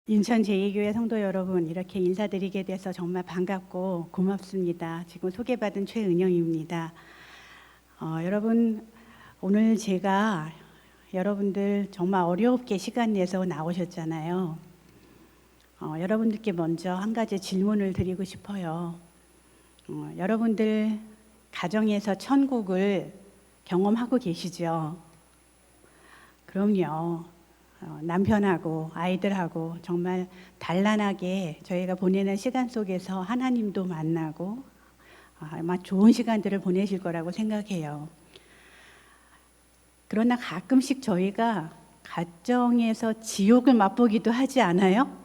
인천 제2교회 성도 여러분, 이렇게 인사드리게 돼서 정말 반갑고 고맙습니다. 지금 소개받은 최은영입니다. 여러분, 오늘 제가 여러분들 정말 어렵게 시간 내서 나오셨잖아요. 여러분들께 먼저 한 가지 질문을 드리고 싶어요. 여러분들 가정에서 천국을 경험하고 계시죠? 그럼요. 남편하고 아이들하고 정말 단란하게 저희가 보내는 시간 속에서 하나님도 만나고 아마 좋은 시간들을 보내실 거라고 생각해요. 그러나 가끔씩 저희가 가정에서 지옥을 맛보기도 하지 않아요?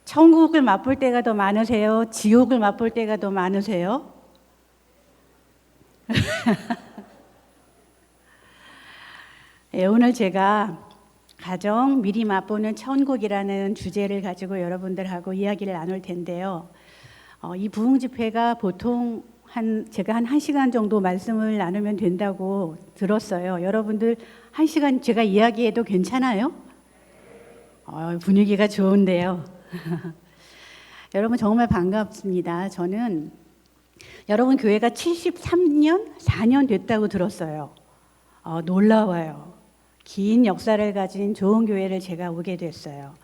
천국을 맛볼 때가 더 많으세요? 지옥을 맛볼 때가 더 많으세요? 예, 오늘 제가 가정 미리 맛보는 천국이라는 주제를 가지고 여러분들하고 이야기를 나눌 텐데요. 이 부흥 집회가 보통 제가 한 1시간 정도 말씀을 나누면 된다고 들었어요. 여러분들 1시간 제가 이야기해도 괜찮아요? 분위기가 좋은데요. 여러분 정말 반갑습니다. 저는 여러분 교회가 73년, 4년 됐다고 들었어요. 놀라워요. 긴 역사를 가진 좋은 교회를 제가 오게 됐어요.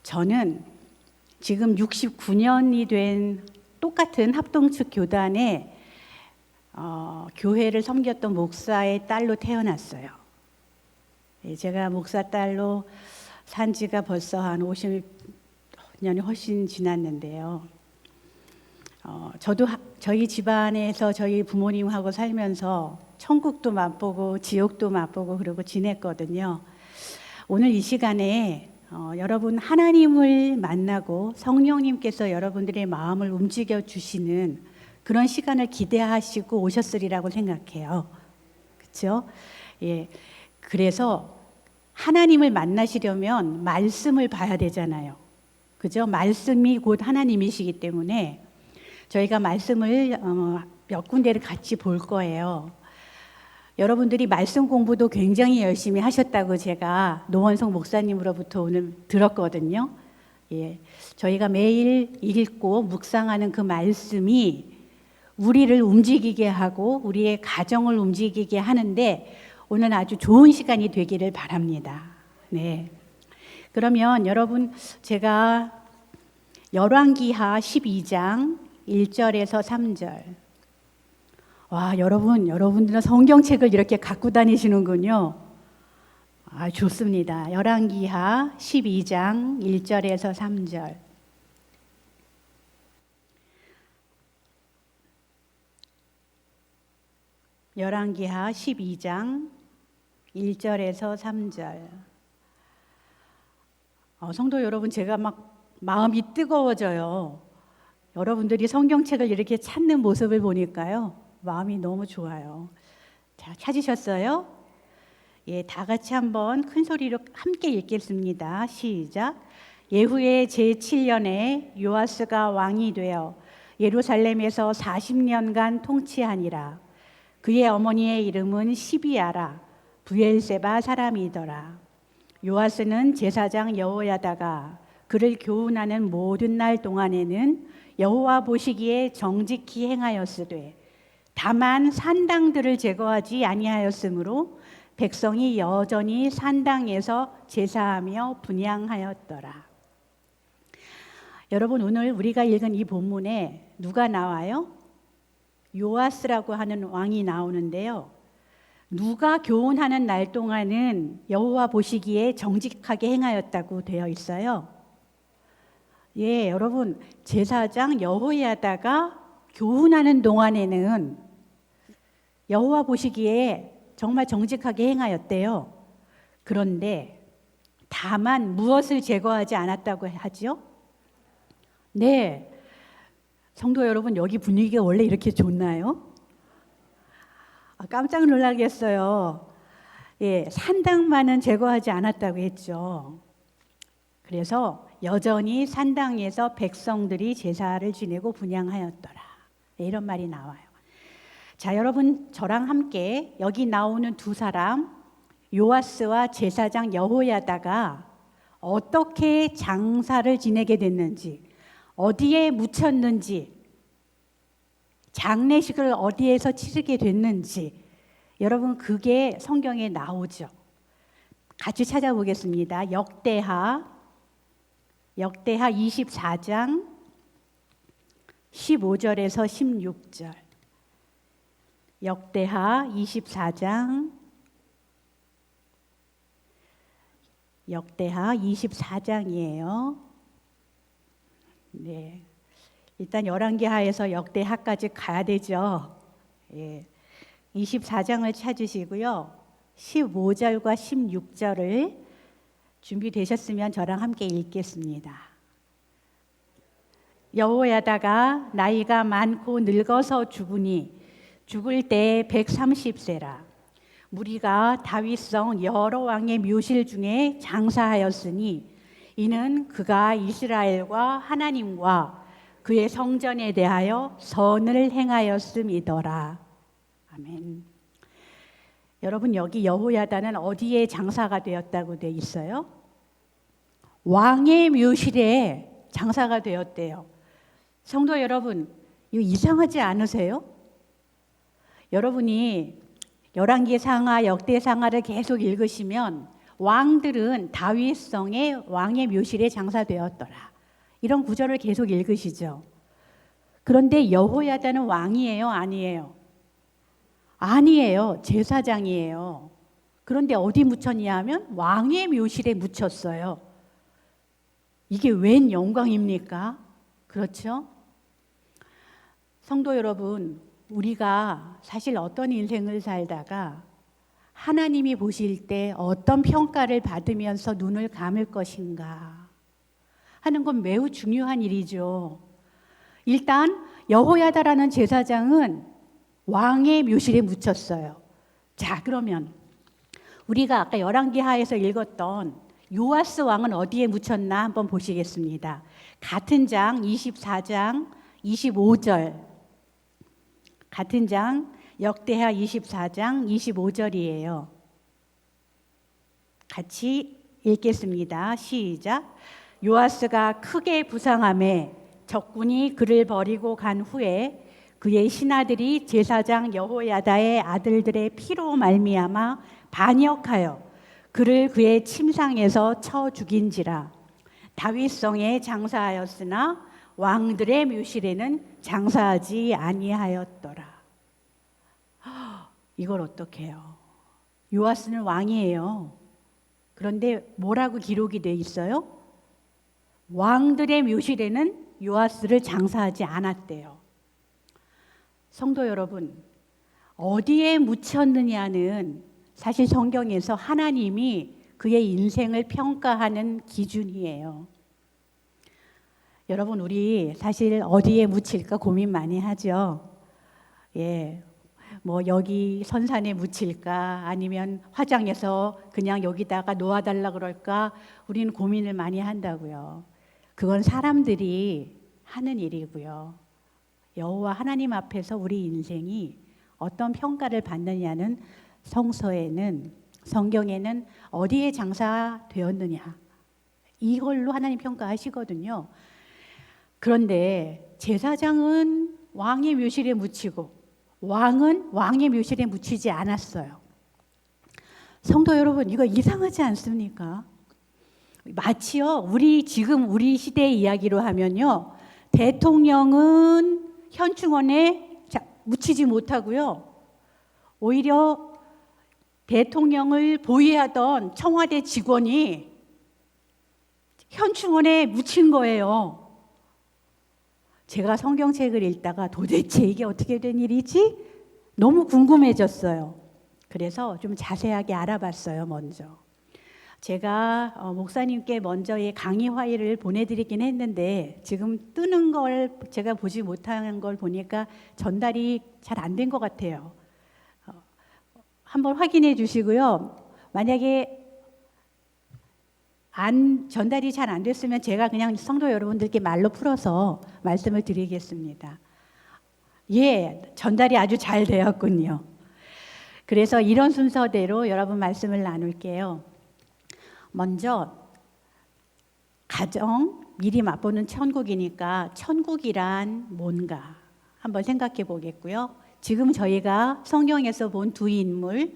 저는 지금 69년이 된 똑같은 합동측 교단에 교회를 섬겼던 목사의 딸로 태어났어요. 제가 목사 딸로 산 지가 벌써 한 50년이 훨씬 지났는데요. 저도 저희 집안에서 저희 부모님하고 살면서 천국도 맛보고 지옥도 맛보고 그러고 지냈거든요. 오늘 이 시간에 여러분 하나님을 만나고 성령님께서 여러분들의 마음을 움직여 주시는 그런 시간을 기대하시고 오셨으리라고 생각해요. 그렇죠? 예. 그래서 하나님을 만나시려면 말씀을 봐야 되잖아요. 그죠? 말씀이 곧 하나님이시기 때문에 저희가 말씀을 몇 군데를 같이 볼 거예요. 여러분들이 말씀 공부도 굉장히 열심히 하셨다고 제가 노원성 목사님으로부터 오늘 들었거든요. 예, 저희가 매일 읽고 묵상하는 그 말씀이 우리를 움직이게 하고 우리의 가정을 움직이게 하는데 오늘 아주 좋은 시간이 되기를 바랍니다. 네. 그러면 여러분 제가 열왕기하 12장 1절에서 3절. 와, 여러분들은 성경책을 이렇게 갖고 다니시는군요. 좋습니다. 열왕기하 12장 1절에서 3절. 열왕기하 12장 1절에서 3절. 성도 여러분, 제가 막 마음이 뜨거워져요. 여러분들이 성경책을 이렇게 찾는 모습을 보니까요. 마음이 너무 좋아요. 자, 찾으셨어요? 예, 다 같이 한번 큰 소리로 함께 읽겠습니다. 시작. 예후의 제7년에 요아스가 왕이 되어 예루살렘에서 40년간 통치하니라. 그의 어머니의 이름은 시비아라. 브엘세바 사람이더라. 요아스는 제사장 여호야다가 그를 교훈하는 모든 날 동안에는 여호와 보시기에 정직히 행하였으되 다만 산당들을 제거하지 아니하였으므로 백성이 여전히 산당에서 제사하며 분향하였더라. 여러분 오늘 우리가 읽은 이 본문에 누가 나와요? 요아스라고 하는 왕이 나오는데요. 누가 교훈하는 날 동안은 여호와 보시기에 정직하게 행하였다고 되어 있어요. 예, 여러분 제사장 여호야다가 교훈하는 동안에는 여호와 보시기에 정말 정직하게 행하였대요. 그런데 다만 무엇을 제거하지 않았다고 하죠? 네, 성도 여러분 여기 분위기가 원래 이렇게 좋나요? 깜짝 놀라겠어요. 예, 산당만은 제거하지 않았다고 했죠. 그래서 여전히 산당에서 백성들이 제사를 지내고 분향하였더라. 네, 이런 말이 나와요. 자, 여러분 저랑 함께 여기 나오는 두 사람 요아스와 제사장 여호야다가 어떻게 장사를 지내게 됐는지, 어디에 묻혔는지, 장례식을 어디에서 치르게 됐는지, 여러분 그게 성경에 나오죠. 같이 찾아보겠습니다. 역대하 24장 15절에서 16절. 역대하 24장이에요. 네. 일단 열왕기하에서 역대하까지 가야 되죠. 예. 24장을 찾으시고요. 15절과 16절을 준비되셨으면 저랑 함께 읽겠습니다. 여호야다가 나이가 많고 늙어서 죽으니 죽을 때 130세라. 무리가 다윗성 여러 왕의 묘실 중에 장사하였으니 이는 그가 이스라엘과 하나님과 그의 성전에 대하여 선을 행하였음이더라. 아멘. 여러분 여기 여호야다는 어디에 장사가 되었다고 되어 있어요? 왕의 묘실에 장사가 되었대요. 성도 여러분, 이거 이상하지 않으세요? 여러분이 열왕기상하, 역대상하를 계속 읽으시면 왕들은 다윗성의 왕의 묘실에 장사되었더라. 이런 구절을 계속 읽으시죠. 그런데 여호야다는 왕이에요? 아니에요? 아니에요. 제사장이에요. 그런데 어디 묻혔냐 하면 왕의 묘실에 묻혔어요. 이게 웬 영광입니까? 그렇죠? 성도 여러분, 우리가 사실 어떤 인생을 살다가 하나님이 보실 때 어떤 평가를 받으면서 눈을 감을 것인가 하는 건 매우 중요한 일이죠. 일단 여호야다라는 제사장은 왕의 묘실에 묻혔어요. 자, 그러면 우리가 아까 열왕기하에서 읽었던 요아스 왕은 어디에 묻혔나 한번 보시겠습니다. 같은 장 24장 25절, 같은 장 역대하 24장 25절이에요. 같이 읽겠습니다. 시작. 요아스가 크게 부상하매 적군이 그를 버리고 간 후에 그의 신하들이 제사장 여호야다의 아들들의 피로 말미암아 반역하여 그를 그의 침상에서 쳐 죽인지라. 다윗성에 장사하였으나 왕들의 묘실에는 장사하지 아니하였더라. 이걸 어떻게 해요? 요아스는 왕이에요. 그런데 뭐라고 기록이 돼 있어요? 왕들의 묘실에는 요아스를 장사하지 않았대요. 성도 여러분, 어디에 묻혔느냐는 사실 성경에서 하나님이 그의 인생을 평가하는 기준이에요. 여러분, 우리 사실 어디에 묻힐까 고민 많이 하죠. 예, 뭐 여기 선산에 묻힐까 아니면 화장해서 그냥 여기다가 놓아달라 그럴까 우리는 고민을 많이 한다고요. 그건 사람들이 하는 일이고요. 여호와 하나님 앞에서 우리 인생이 어떤 평가를 받느냐는 성서에는, 성경에는 어디에 장사되었느냐 이걸로 하나님 평가하시거든요. 그런데 제사장은 왕의 묘실에 묻히고 왕은 왕의 묘실에 묻히지 않았어요. 성도 여러분, 이거 이상하지 않습니까? 마치요, 지금 우리 시대의 이야기로 하면요, 대통령은 현충원에 묻히지 못하고요, 오히려 대통령을 보위하던 청와대 직원이 현충원에 묻힌 거예요. 제가 성경책을 읽다가 도대체 이게 어떻게 된 일이지? 너무 궁금해졌어요. 그래서 좀 자세하게 알아봤어요, 먼저. 제가 목사님께 먼저 강의 파일을 보내드리긴 했는데 지금 뜨는 걸 제가 보지 못한 걸 보니까 전달이 잘 안 된 것 같아요. 한번 확인해 주시고요. 만약에 전달이 잘 안 됐으면 제가 그냥 성도 여러분들께 말로 풀어서 말씀을 드리겠습니다. 예, 전달이 아주 잘 되었군요. 그래서 이런 순서대로 여러분 말씀을 나눌게요. 먼저 가정 미리 맛보는 천국이니까 천국이란 뭔가 한번 생각해 보겠고요. 지금 저희가 성경에서 본 두 인물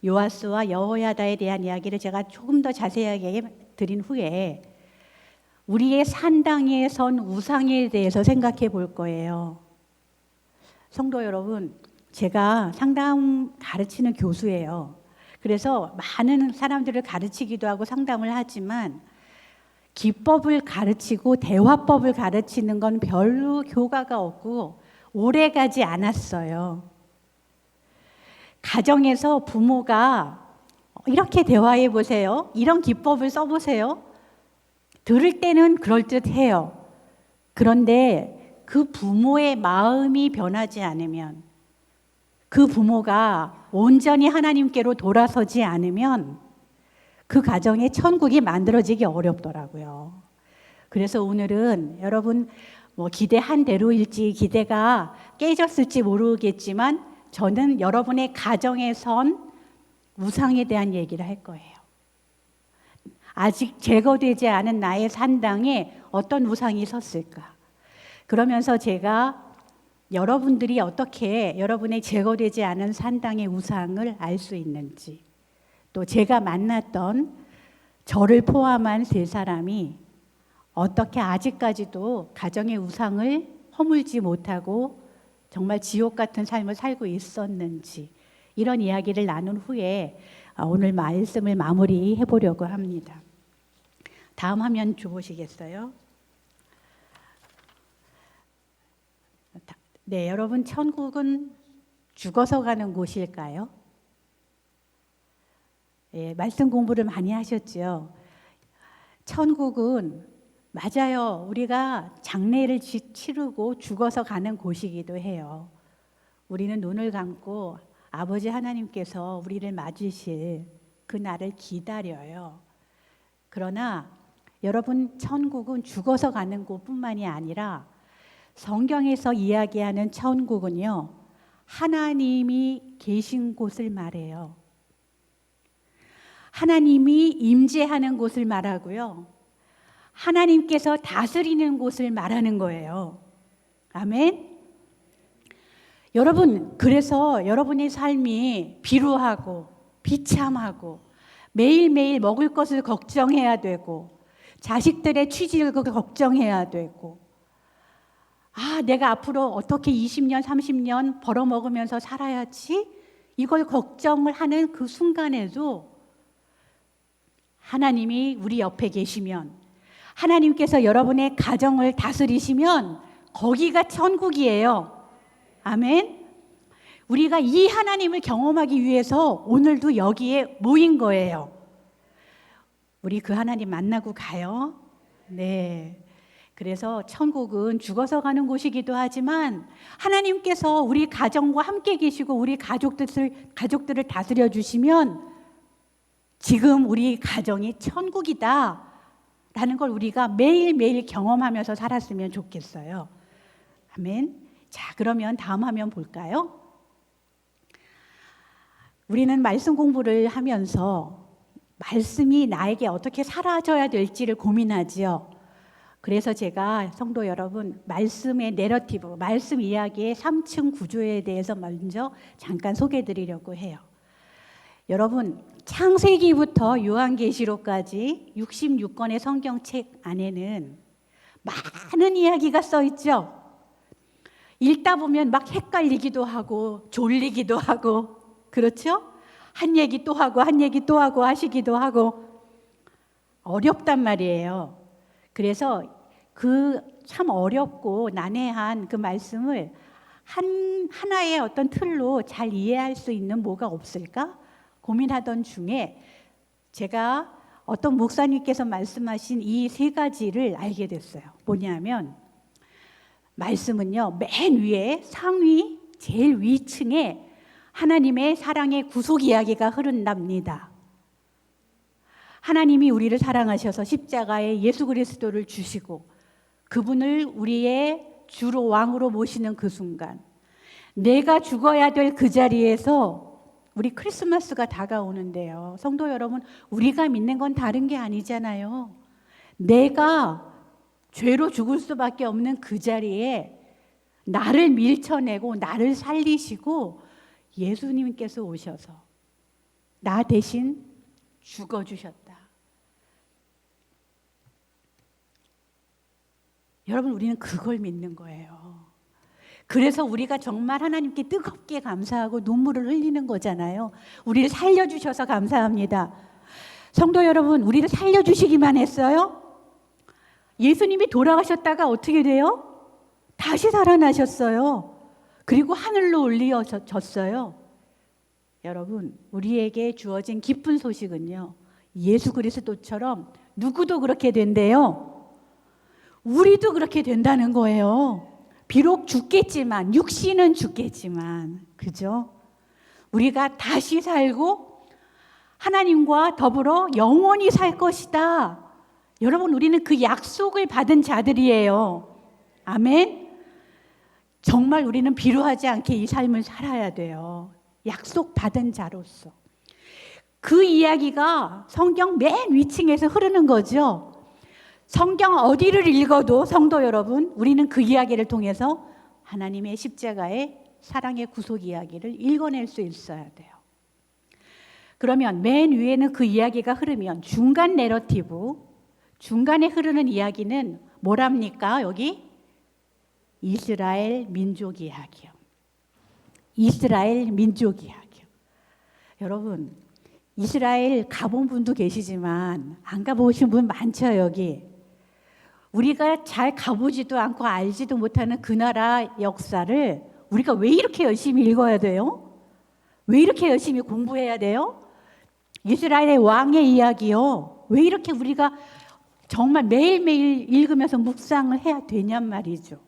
요아스와 여호야다에 대한 이야기를 제가 조금 더 자세하게 드린 후에 우리의 산당에 선 우상에 대해서 생각해 볼 거예요. 성도 여러분, 제가 상담 가르치는 교수예요. 그래서 많은 사람들을 가르치기도 하고 상담을 하지만 기법을 가르치고 대화법을 가르치는 건 별로 효과가 없고 오래 가지 않았어요. 가정에서 부모가 이렇게 대화해 보세요. 이런 기법을 써보세요. 들을 때는 그럴듯해요. 그런데 그 부모의 마음이 변하지 않으면, 그 부모가 온전히 하나님께로 돌아서지 않으면 그 가정에 천국이 만들어지기 어렵더라고요. 그래서 오늘은 여러분 기대한 대로일지 기대가 깨졌을지 모르겠지만 저는 여러분의 가정에 선 우상에 대한 얘기를 할 거예요. 아직 제거되지 않은 나의 산당에 어떤 우상이 섰을까? 그러면서 제가 여러분들이 어떻게 여러분의 제거되지 않은 산당의 우상을 알 수 있는지, 또 제가 만났던 저를 포함한 세 사람이 어떻게 아직까지도 가정의 우상을 허물지 못하고 정말 지옥 같은 삶을 살고 있었는지, 이런 이야기를 나눈 후에 오늘 말씀을 마무리해 보려고 합니다. 다음 화면 줘보시겠어요? 네, 여러분, 천국은 죽어서 가는 곳일까요? 예, 말씀 공부를 많이 하셨죠. 천국은 맞아요. 우리가 장례를 치르고 죽어서 가는 곳이기도 해요. 우리는 눈을 감고 아버지 하나님께서 우리를 맞으실 그 날을 기다려요. 그러나 여러분, 천국은 죽어서 가는 곳뿐만이 아니라 성경에서 이야기하는 천국은요, 하나님이 계신 곳을 말해요. 하나님이 임재하는 곳을 말하고요, 하나님께서 다스리는 곳을 말하는 거예요. 아멘. 여러분, 그래서 여러분의 삶이 비루하고 비참하고 매일매일 먹을 것을 걱정해야 되고 자식들의 취직을 걱정해야 되고, 내가 앞으로 어떻게 20년, 30년 벌어먹으면서 살아야지, 이걸 걱정을 하는 그 순간에도 하나님이 우리 옆에 계시면, 하나님께서 여러분의 가정을 다스리시면 거기가 천국이에요. 아멘. 우리가 이 하나님을 경험하기 위해서 오늘도 여기에 모인 거예요. 우리 그 하나님 만나고 가요. 네. 그래서 천국은 죽어서 가는 곳이기도 하지만 하나님께서 우리 가정과 함께 계시고 우리 가족들을 다스려 주시면 지금 우리 가정이 천국이다 라는 걸 우리가 매일매일 경험하면서 살았으면 좋겠어요. 아멘. 자, 그러면 다음 화면 볼까요? 우리는 말씀 공부를 하면서 말씀이 나에게 어떻게 사라져야 될지를 고민하지요. 그래서 제가 성도 여러분, 말씀의 내러티브, 말씀 이야기의 3층 구조에 대해서 먼저 잠깐 소개해 드리려고 해요. 여러분, 창세기부터 요한계시록까지 66권의 성경책 안에는 많은 이야기가 써 있죠. 읽다 보면 막 헷갈리기도 하고 졸리기도 하고, 그렇죠? 한 얘기 또 하고 한 얘기 또 하고 하시기도 하고 어렵단 말이에요. 그래서 그 참 어렵고 난해한 그 말씀을 하나의 어떤 틀로 잘 이해할 수 있는 뭐가 없을까 고민하던 중에 제가 어떤 목사님께서 말씀하신 이 세 가지를 알게 됐어요. 뭐냐면 말씀은요, 맨 위에 상위 제일 위층에 하나님의 사랑의 구속 이야기가 흐른답니다. 하나님이 우리를 사랑하셔서 십자가에 예수 그리스도를 주시고 그분을 우리의 주로 왕으로 모시는 그 순간, 내가 죽어야 될 그 자리에서 우리 크리스마스가 다가오는데요. 성도 여러분, 우리가 믿는 건 다른 게 아니잖아요. 내가 죄로 죽을 수밖에 없는 그 자리에 나를 밀쳐내고 나를 살리시고 예수님께서 오셔서 나 대신 죽어주셨다. 여러분, 우리는 그걸 믿는 거예요. 그래서 우리가 정말 하나님께 뜨겁게 감사하고 눈물을 흘리는 거잖아요. 우리를 살려주셔서 감사합니다. 성도 여러분, 우리를 살려주시기만 했어요? 예수님이 돌아가셨다가 어떻게 돼요? 다시 살아나셨어요. 그리고 하늘로 올리어졌어요. 여러분, 우리에게 주어진 기쁜 소식은요, 예수 그리스도처럼 누구도 그렇게 된대요. 우리도 그렇게 된다는 거예요. 비록 죽겠지만, 육신은 죽겠지만, 그죠? 우리가 다시 살고 하나님과 더불어 영원히 살 것이다. 여러분, 우리는 그 약속을 받은 자들이에요. 아멘? 정말 우리는 비루하지 않게 이 삶을 살아야 돼요. 약속 받은 자로서. 그 이야기가 성경 맨 위층에서 흐르는 거죠. 성경 어디를 읽어도 성도 여러분, 우리는 그 이야기를 통해서 하나님의 십자가의 사랑의 구속 이야기를 읽어낼 수 있어야 돼요. 그러면 맨 위에는 그 이야기가 흐르면 중간 내러티브, 중간에 흐르는 이야기는 뭐랍니까? 여기 이스라엘 민족 이야기요. 이스라엘 민족 이야기요. 여러분, 이스라엘 가본 분도 계시지만 안 가보신 분 많죠, 여기. 우리가 잘 가보지도 않고 알지도 못하는 그 나라 역사를 우리가 왜 이렇게 열심히 읽어야 돼요? 왜 이렇게 열심히 공부해야 돼요? 이스라엘의 왕의 이야기요. 왜 이렇게 우리가 정말 매일매일 읽으면서 묵상을 해야 되냔 말이죠.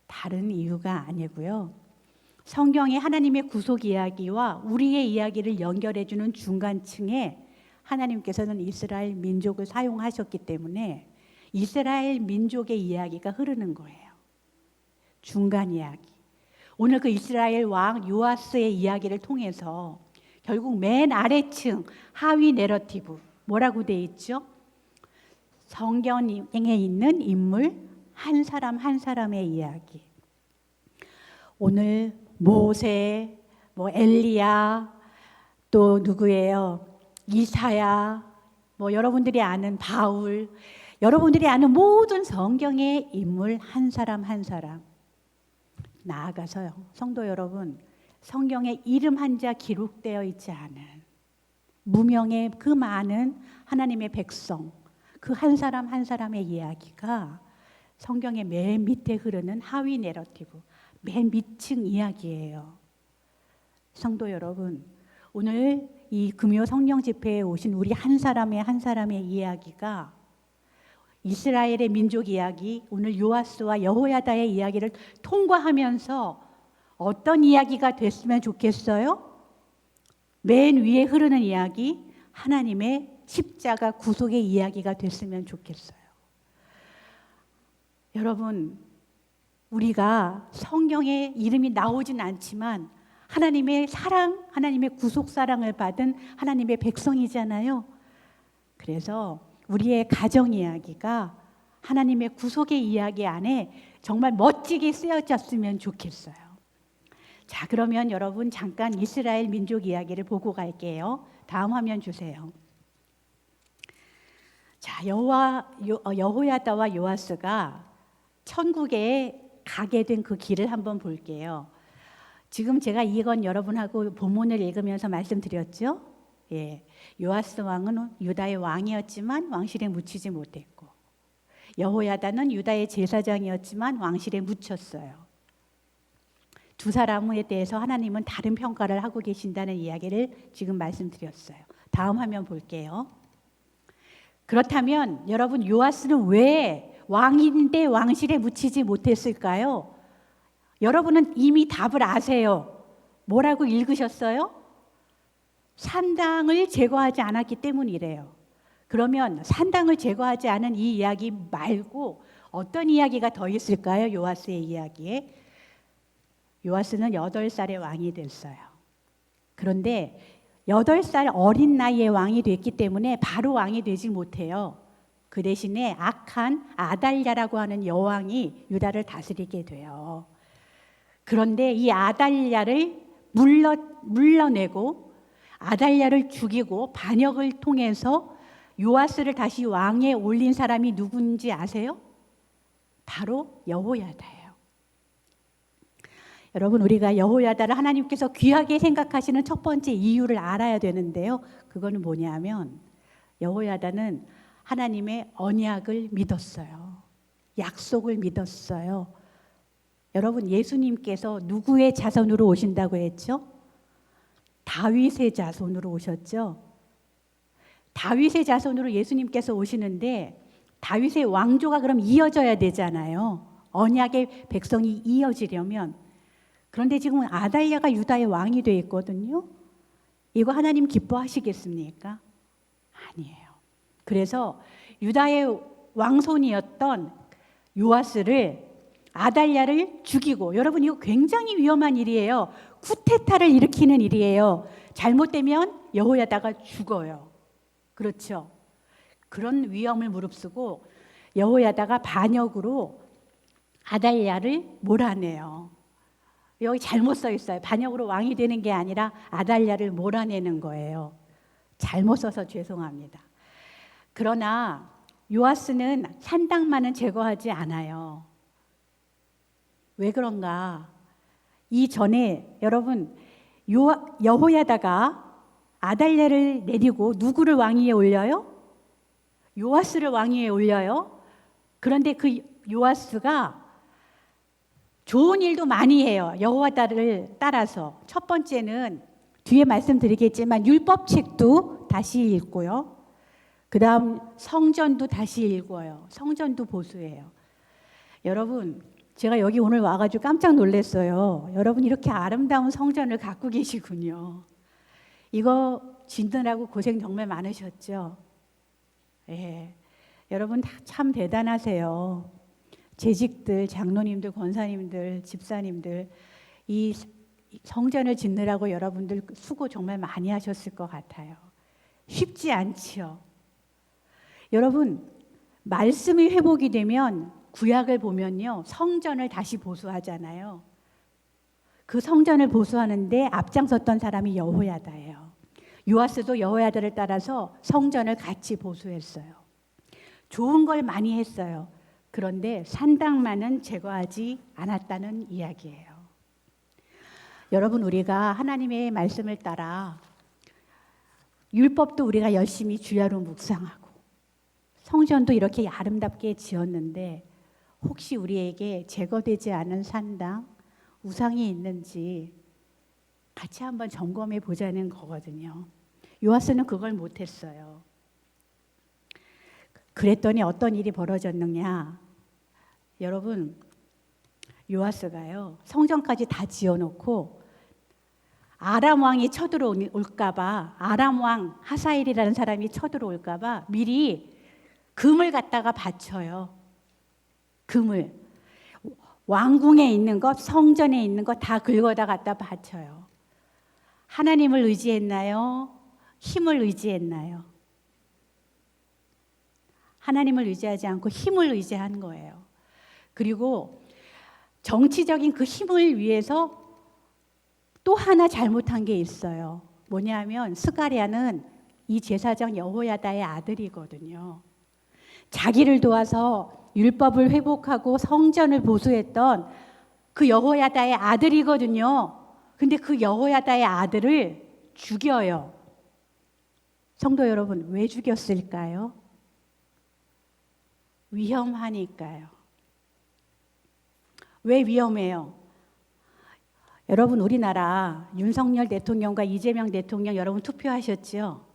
다른 이유가 아니고요. 성경의 하나님의 구속 이야기와 우리의 이야기를 연결해주는 중간층에 하나님께서는 이스라엘 민족을 사용하셨기 때문에 이스라엘 민족의 이야기가 흐르는 거예요. 중간 이야기. 오늘 그 이스라엘 왕 요아스의 이야기를 통해서 결국 맨 아래층 하위 내러티브 뭐라고 돼 있죠? 성경에 있는 인물 한 사람 한 사람의 이야기. 오늘 모세, 엘리야, 또 누구예요? 이사야, 여러분들이 아는 바울, 여러분들이 아는 모든 성경의 인물 한 사람 한 사람. 나아가서요, 성도 여러분, 성경에 이름 한자 기록되어 있지 않은 무명의 그 많은 하나님의 백성, 그 한 사람 한 사람의 이야기가 성경의 맨 밑에 흐르는 하위 내러티브, 맨 밑층 이야기예요. 성도 여러분, 오늘 이 금요 성령 집회에 오신 우리 한 사람의 이야기가 이스라엘의 민족 이야기, 오늘 요아스와 여호야다의 이야기를 통과하면서 어떤 이야기가 됐으면 좋겠어요? 맨 위에 흐르는 이야기, 하나님의 십자가 구속의 이야기가 됐으면 좋겠어요. 여러분, 우리가 성경에 이름이 나오진 않지만 하나님의 사랑, 하나님의 구속 사랑을 받은 하나님의 백성이잖아요. 그래서 우리의 가정 이야기가 하나님의 구속의 이야기 안에 정말 멋지게 쓰여졌으면 좋겠어요. 자, 그러면 여러분 잠깐 이스라엘 민족 이야기를 보고 갈게요. 다음 화면 주세요. 자, 여호야다와 요아스가 천국에 가게 된 그 길을 한번 볼게요. 지금 제가 이건 여러분하고 본문을 읽으면서 말씀드렸죠. 예, 요아스 왕은 유다의 왕이었지만 왕실에 묻히지 못했고, 여호야다는 유다의 제사장이었지만 왕실에 묻혔어요. 두 사람에 대해서 하나님은 다른 평가를 하고 계신다는 이야기를 지금 말씀드렸어요. 다음 화면 볼게요. 그렇다면 여러분, 요아스는 왜 왕인데 왕실에 묻히지 못했을까요? 여러분은 이미 답을 아세요. 뭐라고 읽으셨어요? 산당을 제거하지 않았기 때문이래요. 그러면 산당을 제거하지 않은 이 이야기 말고 어떤 이야기가 더 있을까요? 요아스의 이야기에. 요아스는 8살의 왕이 됐어요. 그런데 8살 어린 나이에 왕이 됐기 때문에 바로 왕이 되지 못해요. 그 대신에 악한 아달랴라고 하는 여왕이 유다를 다스리게 돼요. 그런데 이 아달랴를 물러내고 아달랴를 죽이고 반역을 통해서 요아스를 다시 왕에 올린 사람이 누군지 아세요? 바로 여호야다예요. 여러분, 우리가 여호야다를 하나님께서 귀하게 생각하시는 첫 번째 이유를 알아야 되는데요. 그거는 뭐냐면 여호야다는 하나님의 언약을 믿었어요. 약속을 믿었어요. 여러분, 예수님께서 누구의 자손으로 오신다고 했죠? 다윗의 자손으로 오셨죠. 다윗의 자손으로 예수님께서 오시는데 다윗의 왕조가 그럼 이어져야 되잖아요. 언약의 백성이 이어지려면. 그런데 지금 아달랴가 유다의 왕이 되어 있거든요. 이거 하나님 기뻐하시겠습니까? 아니에요. 그래서 유다의 왕손이었던 요아스를 아달랴를 죽이고, 여러분 이거 굉장히 위험한 일이에요. 쿠데타를 일으키는 일이에요. 잘못되면 여호야다가 죽어요. 그렇죠. 그런 위험을 무릅쓰고 여호야다가 반역으로 아달랴를 몰아내요. 여기 잘못 써 있어요. 반역으로 왕이 되는 게 아니라 아달랴를 몰아내는 거예요. 잘못 써서 죄송합니다. 그러나 요아스는 산당만은 제거하지 않아요. 왜 그런가? 이전에 여러분 여호야다가 아달랴를 내리고 누구를 왕위에 올려요? 요아스를 왕위에 올려요. 그런데 그 요아스가 좋은 일도 많이 해요. 여호야다를 따라서. 첫 번째는 뒤에 말씀드리겠지만 율법책도 다시 읽고요. 그 다음 성전도 다시 읽어요. 성전도 보수해요. 여러분, 제가 여기 오늘 와가지고 깜짝 놀랐어요. 여러분 이렇게 아름다운 성전을 갖고 계시군요. 이거 짓느라고 고생 정말 많으셨죠? 예. 여러분 참 대단하세요. 재직들, 장로님들, 권사님들, 집사님들, 이 성전을 짓느라고 여러분들 수고 정말 많이 하셨을 것 같아요. 쉽지 않지요. 여러분, 말씀이 회복이 되면 구약을 보면요, 성전을 다시 보수하잖아요. 그 성전을 보수하는데 앞장섰던 사람이 여호야다예요. 요아스도 여호야다를 따라서 성전을 같이 보수했어요. 좋은 걸 많이 했어요. 그런데 산당만은 제거하지 않았다는 이야기예요. 여러분, 우리가 하나님의 말씀을 따라 율법도 우리가 열심히 주야로 묵상하고 성전도 이렇게 아름답게 지었는데 혹시 우리에게 제거되지 않은 산당, 우상이 있는지 같이 한번 점검해 보자는 거거든요. 요아스는 그걸 못했어요. 그랬더니 어떤 일이 벌어졌느냐. 여러분, 요아스가요, 성전까지 다 지어놓고 아람 왕이 쳐들어올까봐, 아람 왕 하사엘이라는 사람이 쳐들어올까봐 미리 금을 갖다가 바쳐요. 금을. 왕궁에 있는 것, 성전에 있는 것 다 긁어다 갖다 바쳐요. 하나님을 의지했나요? 힘을 의지했나요? 하나님을 의지하지 않고 힘을 의지한 거예요. 그리고 정치적인 그 힘을 위해서 또 하나 잘못한 게 있어요. 뭐냐면 스가랴는 이 제사장 여호야다의 아들이거든요. 자기를 도와서 율법을 회복하고 성전을 보수했던 그 여호야다의 아들이거든요. 근데 그 여호야다의 아들을 죽여요. 성도 여러분, 왜 죽였을까요? 위험하니까요. 왜 위험해요? 여러분, 우리나라 윤석열 대통령과 이재명 대통령 여러분 투표하셨죠?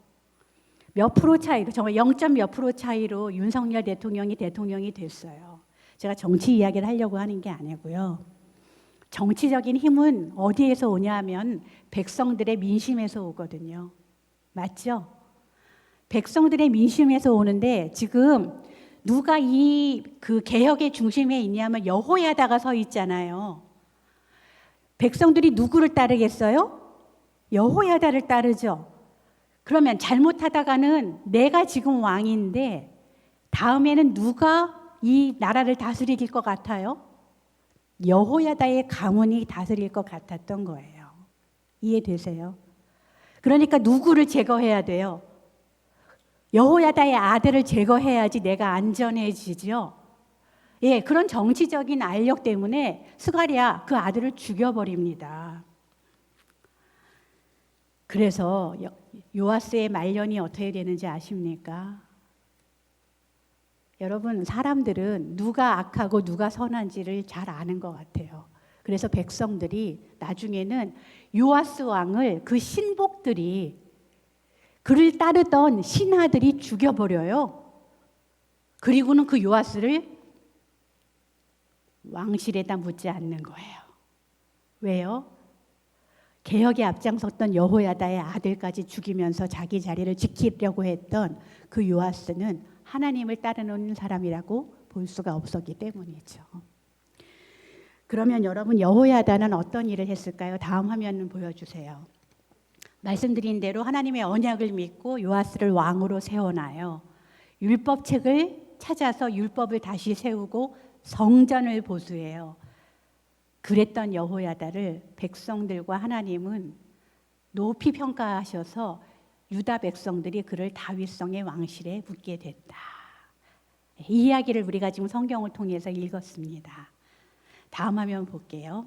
몇 프로 차이로, 정말 0. 몇 프로 차이로 윤석열 대통령이 됐어요. 제가 정치 이야기를 하려고 하는 게 아니고요. 정치적인 힘은 어디에서 오냐 하면 백성들의 민심에서 오거든요. 맞죠? 백성들의 민심에서 오는데 지금 누가 그 개혁의 중심에 있냐면 여호야다가 서 있잖아요. 백성들이 누구를 따르겠어요? 여호야다를 따르죠. 그러면 잘못하다가는 내가 지금 왕인데 다음에는 누가 이 나라를 다스릴 것 같아요? 여호야다의 가문이 다스릴 것 같았던 거예요. 이해되세요? 그러니까 누구를 제거해야 돼요? 여호야다의 아들을 제거해야지 내가 안전해지죠. 예, 그런 정치적인 알력 때문에 스가랴 그 아들을 죽여버립니다. 그래서 요아스의 말년이 어떻게 되는지 아십니까? 여러분, 사람들은 누가 악하고 누가 선한지를 잘 아는 것 같아요. 그래서 백성들이 나중에는 요아스 왕을 그 신복들이 그를 따르던 신하들이 죽여버려요. 그리고는 그 요아스를 왕실에다 묻지 않는 거예요. 왜요? 개혁에 앞장섰던 여호야다의 아들까지 죽이면서 자기 자리를 지키려고 했던 그 요아스는 하나님을 따르는 사람이라고 볼 수가 없었기 때문이죠. 그러면 여러분, 여호야다는 어떤 일을 했을까요? 다음 화면 보여주세요. 말씀드린 대로 하나님의 언약을 믿고 요아스를 왕으로 세워놔요. 율법책을 찾아서 율법을 다시 세우고 성전을 보수해요. 그랬던 여호야다를 백성들과 하나님은 높이 평가하셔서 유다 백성들이 그를 다윗성의 왕실에 묻게 됐다. 이 이야기를 우리가 지금 성경을 통해서 읽었습니다. 다음 화면 볼게요.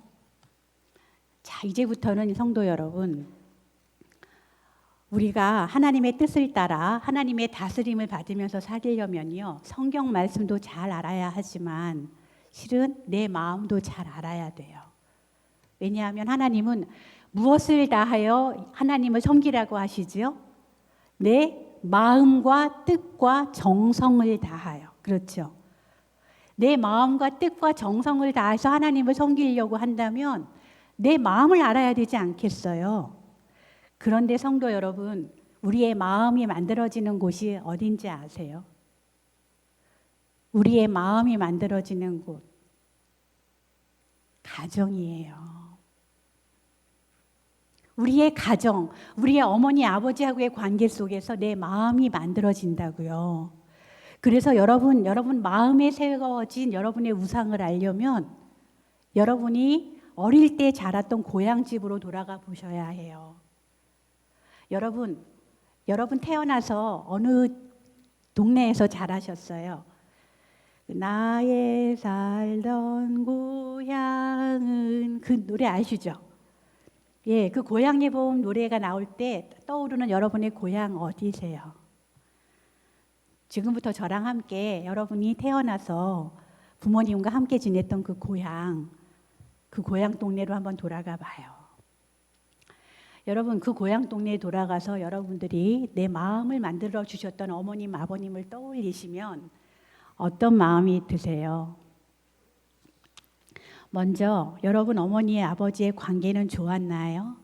자, 이제부터는 성도 여러분, 우리가 하나님의 뜻을 따라 하나님의 다스림을 받으면서 살려면요, 성경 말씀도 잘 알아야 하지만 실은 내 마음도 잘 알아야 돼요. 왜냐하면 하나님은 무엇을 다하여 하나님을 섬기라고 하시죠? 내 마음과 뜻과 정성을 다하여. 그렇죠? 내 마음과 뜻과 정성을 다해서 하나님을 섬기려고 한다면 내 마음을 알아야 되지 않겠어요? 그런데 성도 여러분, 우리의 마음이 만들어지는 곳이 어딘지 아세요? 우리의 마음이 만들어지는 곳, 가정이에요. 우리의 가정, 우리의 어머니 아버지하고의 관계 속에서 내 마음이 만들어진다고요. 그래서 여러분 마음에 새겨진 여러분의 우상을 알려면 여러분이 어릴 때 자랐던 고향집으로 돌아가 보셔야 해요. 여러분 태어나서 어느 동네에서 자라셨어요? 나의 살던 고향은, 그 노래 아시죠? 예, 그 고향의 봄 노래가 나올 때 떠오르는 여러분의 고향 어디세요? 지금부터 저랑 함께 여러분이 태어나서 부모님과 함께 지냈던 그 고향 동네로 한번 돌아가 봐요. 여러분, 그 고향 동네에 돌아가서 여러분들이 내 마음을 만들어 주셨던 어머님, 아버님을 떠올리시면 어떤 마음이 드세요? 먼저 여러분 어머니의 아버지의 관계는 좋았나요?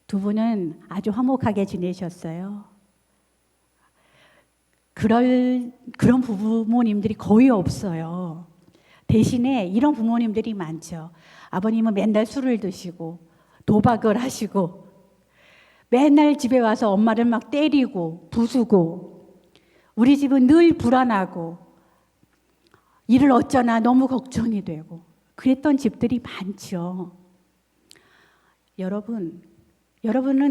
두 분은 아주 화목하게 지내셨어요? 그런 부모님들이 거의 없어요. 대신에 이런 부모님들이 많죠. 아버님은 맨날 술을 드시고 도박을 하시고 맨날 집에 와서 엄마를 막 때리고 부수고, 우리 집은 늘 불안하고 일을 어쩌나 너무 걱정이 되고 그랬던 집들이 많죠. 여러분은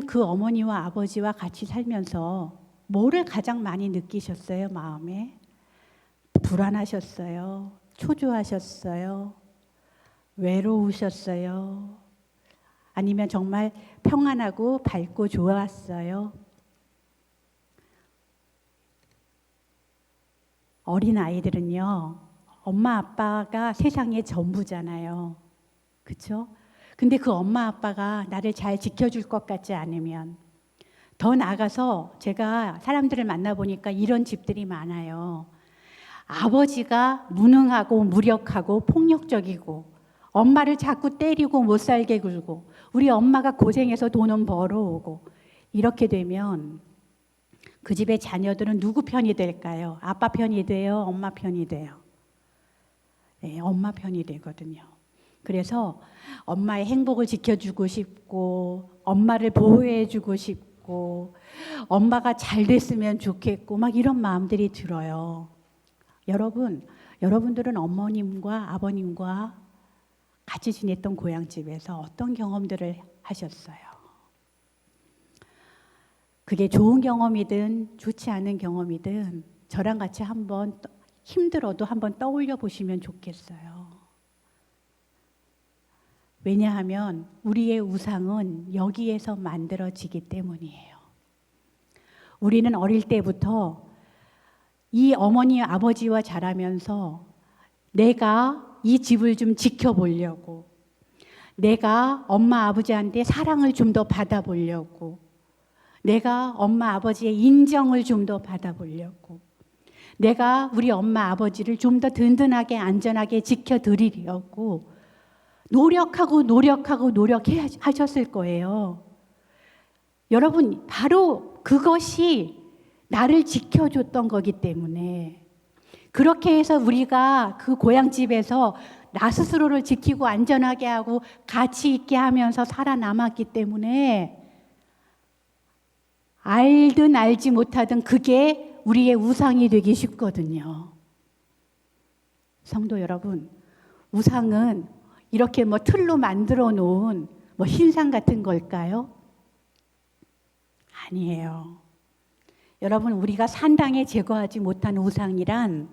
그 어머니와 아버지와 같이 살면서 뭐를 가장 많이 느끼셨어요? 마음에? 불안하셨어요? 초조하셨어요? 외로우셨어요? 아니면 정말 평안하고 밝고 좋았어요? 어린 아이들은요, 엄마 아빠가 세상의 전부잖아요. 그렇죠? 근데 그 엄마 아빠가 나를 잘 지켜줄 것 같지 않으면, 더 나아가서 제가 사람들을 만나보니까 이런 집들이 많아요. 아버지가 무능하고 무력하고 폭력적이고 엄마를 자꾸 때리고 못 살게 굴고 우리 엄마가 고생해서 돈은 벌어오고, 이렇게 되면 그 집의 자녀들은 누구 편이 될까요? 아빠 편이 돼요? 엄마 편이 돼요? 네, 엄마 편이 되거든요. 그래서 엄마의 행복을 지켜주고 싶고 엄마를 보호해주고 싶고 엄마가 잘 됐으면 좋겠고 막 이런 마음들이 들어요. 여러분들은 어머님과 아버님과 같이 지냈던 고향집에서 어떤 경험들을 하셨어요? 그게 좋은 경험이든 좋지 않은 경험이든 저랑 같이 한번 힘들어도 한번 떠올려 보시면 좋겠어요. 왜냐하면 우리의 우상은 여기에서 만들어지기 때문이에요. 우리는 어릴 때부터 이 어머니 아버지와 자라면서 내가 이 집을 좀 지켜보려고, 내가 엄마 아버지한테 사랑을 좀 더 받아보려고, 내가 엄마 아버지의 인정을 좀 더 받아보려고, 내가 우리 엄마 아버지를 좀 더 든든하게 안전하게 지켜드리려고 노력해 하셨을 거예요. 여러분, 바로 그것이 나를 지켜줬던 거기 때문에, 그렇게 해서 우리가 그 고향집에서 나 스스로를 지키고 안전하게 하고 가치 있게 하면서 살아남았기 때문에 알든 알지 못하든 그게 우리의 우상이 되기 쉽거든요. 성도 여러분, 우상은 이렇게 틀로 만들어 놓은 신상 같은 걸까요? 아니에요. 여러분, 우리가 산당에 제거하지 못한 우상이란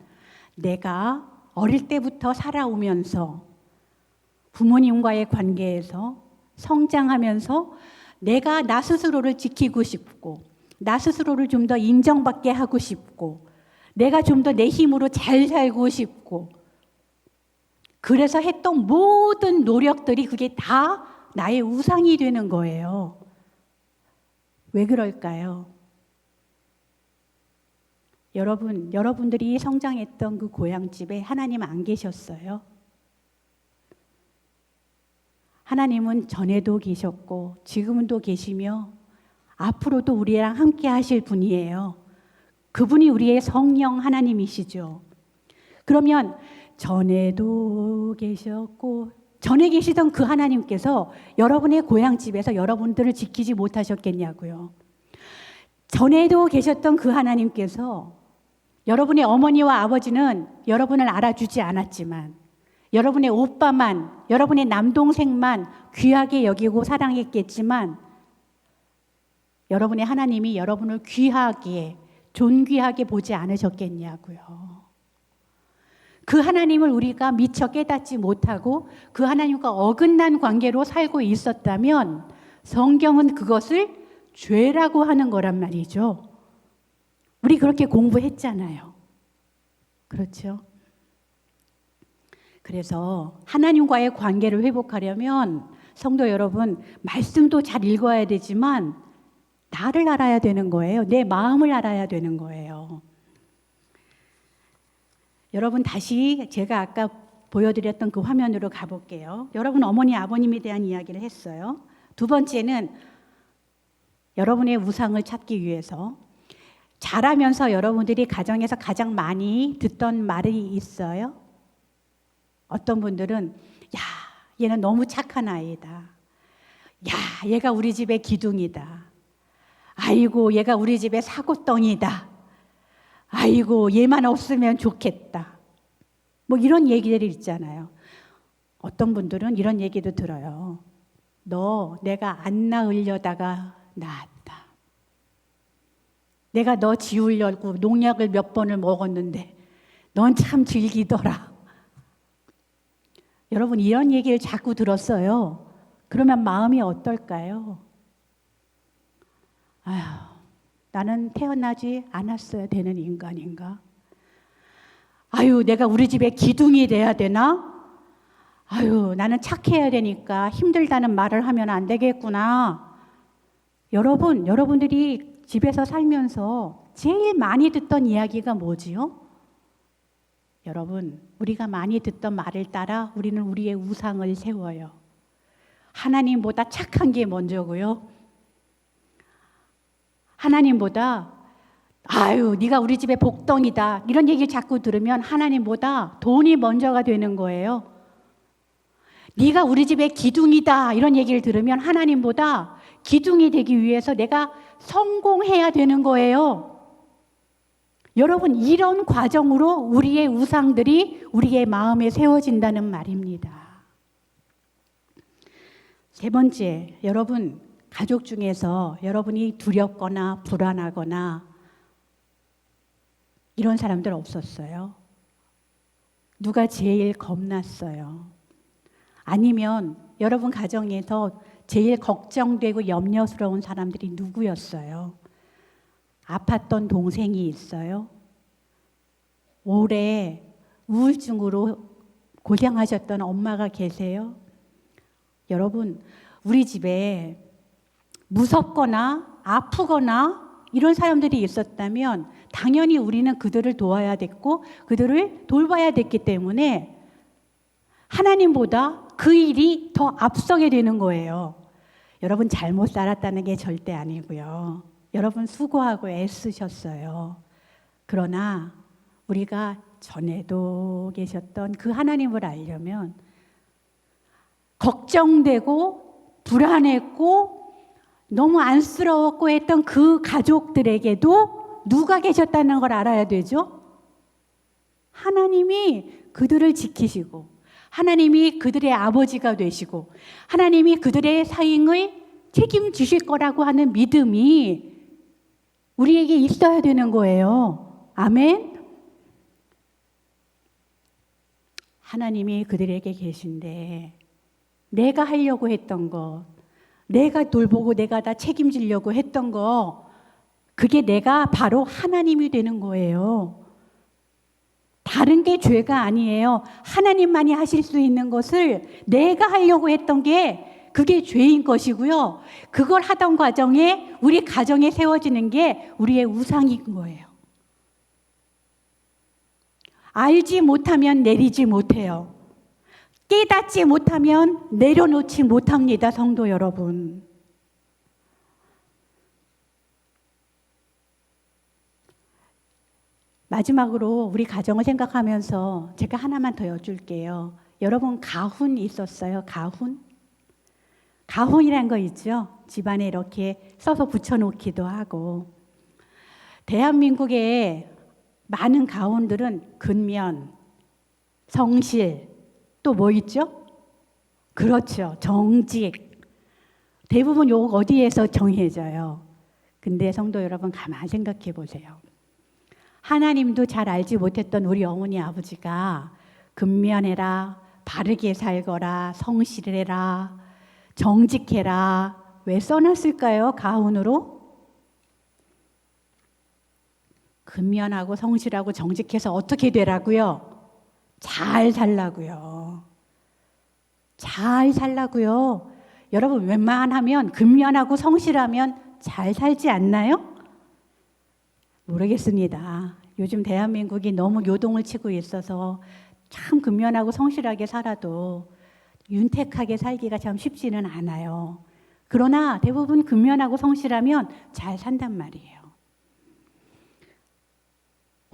내가 어릴 때부터 살아오면서 부모님과의 관계에서 성장하면서 내가 나 스스로를 지키고 싶고, 나 스스로를 좀 더 인정받게 하고 싶고, 내가 좀 더 내 힘으로 잘 살고 싶고, 그래서 했던 모든 노력들이 그게 다 나의 우상이 되는 거예요. 왜 그럴까요? 여러분들이 성장했던 그 고향집에 하나님 안 계셨어요? 하나님은 전에도 계셨고 지금도 계시며 앞으로도 우리랑 함께 하실 분이에요. 그분이 우리의 성령 하나님이시죠. 그러면 전에도 계셨고 전에 계시던 그 하나님께서 여러분의 고향집에서 여러분들을 지키지 못하셨겠냐고요. 전에도 계셨던 그 하나님께서 여러분의 어머니와 아버지는 여러분을 알아주지 않았지만, 여러분의 오빠만, 여러분의 남동생만 귀하게 여기고 사랑했겠지만, 여러분의 하나님이 여러분을 귀하게, 존귀하게 보지 않으셨겠냐고요. 그 하나님을 우리가 미처 깨닫지 못하고 그 하나님과 어긋난 관계로 살고 있었다면 성경은 그것을 죄라고 하는 거란 말이죠. 우리 그렇게 공부했잖아요. 그렇죠? 그래서 하나님과의 관계를 회복하려면 성도 여러분, 말씀도 잘 읽어야 되지만 나를 알아야 되는 거예요. 내 마음을 알아야 되는 거예요. 여러분, 다시 제가 아까 보여드렸던 그 화면으로 가볼게요. 여러분, 어머니 아버님에 대한 이야기를 했어요. 두 번째는 여러분의 우상을 찾기 위해서 자라면서 여러분들이 가정에서 가장 많이 듣던 말이 있어요. 어떤 분들은 야, 얘는 너무 착한 아이다. 야, 얘가 우리 집의 기둥이다. 아이고, 얘가 우리 집의 사고덩이다. 아이고, 얘만 없으면 좋겠다. 이런 얘기들이 있잖아요. 어떤 분들은 이런 얘기도 들어요. 너 내가 안 낳으려다가 낳았다. 내가 너 지우려고 농약을 몇 번을 먹었는데 넌 참 즐기더라. 여러분, 이런 얘기를 자꾸 들었어요. 그러면 마음이 어떨까요? 아휴, 나는 태어나지 않았어야 되는 인간인가? 아유, 내가 우리 집의 기둥이 돼야 되나? 아유, 나는 착해야 되니까 힘들다는 말을 하면 안 되겠구나. 여러분들이 집에서 살면서 제일 많이 듣던 이야기가 뭐지요? 여러분, 우리가 많이 듣던 말을 따라 우리는 우리의 우상을 세워요. 하나님보다 착한 게 먼저고요. 하나님보다 아유, 네가 우리 집의 복덩이다. 이런 얘기를 자꾸 들으면 하나님보다 돈이 먼저가 되는 거예요. 네가 우리 집의 기둥이다. 이런 얘기를 들으면 하나님보다 기둥이 되기 위해서 내가 성공해야 되는 거예요. 여러분, 이런 과정으로 우리의 우상들이 우리의 마음에 세워진다는 말입니다. 세 번째, 여러분 가족 중에서 여러분이 두렵거나 불안하거나 이런 사람들 없었어요? 누가 제일 겁났어요? 아니면 여러분 가정에서 제일 걱정되고 염려스러운 사람들이 누구였어요? 아팠던 동생이 있어요? 오래 우울증으로 고생하셨던 엄마가 계세요? 여러분, 우리 집에 무섭거나 아프거나 이런 사람들이 있었다면 당연히 우리는 그들을 도와야 됐고 그들을 돌봐야 됐기 때문에 하나님보다 그 일이 더 앞서게 되는 거예요. 여러분 잘못 살았다는 게 절대 아니고요. 여러분 수고하고 애쓰셨어요. 그러나 우리가 전에도 계셨던 그 하나님을 알려면 걱정되고 불안했고 너무 안쓰러웠고 했던 그 가족들에게도 누가 계셨다는 걸 알아야 되죠. 하나님이 그들을 지키시고 하나님이 그들의 아버지가 되시고 하나님이 그들의 사행을 책임지실 거라고 하는 믿음이 우리에게 있어야 되는 거예요. 아멘. 하나님이 그들에게 계신데 내가 하려고 했던 것, 내가 돌보고 내가 다 책임지려고 했던 거, 그게 내가 바로 하나님이 되는 거예요. 다른 게 죄가 아니에요. 하나님만이 하실 수 있는 것을 내가 하려고 했던 게 그게 죄인 것이고요. 그걸 하던 과정에 우리 가정에 세워지는 게 우리의 우상인 거예요. 알지 못하면 내리지 못해요. 깨닫지 못하면 내려놓지 못합니다, 성도 여러분. 마지막으로 우리 가정을 생각하면서 제가 하나만 더 여쭐게요. 여러분 가훈 있었어요? 가훈? 가훈이란 거 있죠? 집안에 이렇게 써서 붙여놓기도 하고. 대한민국의 많은 가훈들은 근면, 성실, 또 뭐 있죠? 그렇죠. 정직. 대부분 요 어디에서 정해져요? 근데 성도 여러분 가만 생각해 보세요. 하나님도 잘 알지 못했던 우리 어머니 아버지가 근면해라, 바르게 살거라, 성실해라, 정직해라 왜 써놨을까요? 가훈으로? 근면하고 성실하고 정직해서 어떻게 되라고요? 잘 살라고요. 잘 살라고요. 여러분 웬만하면 근면하고 성실하면 잘 살지 않나요? 모르겠습니다. 요즘 대한민국이 너무 요동을 치고 있어서 참 근면하고 성실하게 살아도 윤택하게 살기가 참 쉽지는 않아요. 그러나 대부분 근면하고 성실하면 잘 산단 말이에요.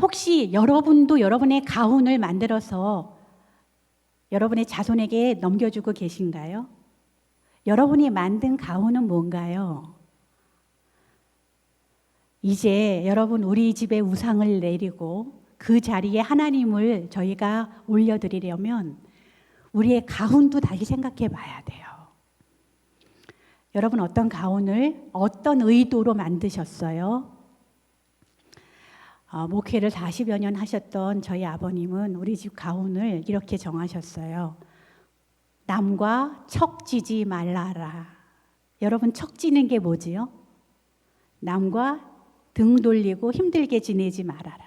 혹시 여러분도 여러분의 가훈을 만들어서 여러분의 자손에게 넘겨주고 계신가요? 여러분이 만든 가훈은 뭔가요? 이제 여러분 우리 집에 우상을 내리고 그 자리에 하나님을 저희가 올려드리려면 우리의 가훈도 다시 생각해 봐야 돼요. 여러분 어떤 가훈을 어떤 의도로 만드셨어요? 목회를 40여 년 하셨던 저희 아버님은 우리 집 가훈을 이렇게 정하셨어요. 남과 척지지 말라라. 여러분 척지는 게 뭐지요? 남과 등 돌리고 힘들게 지내지 말아라.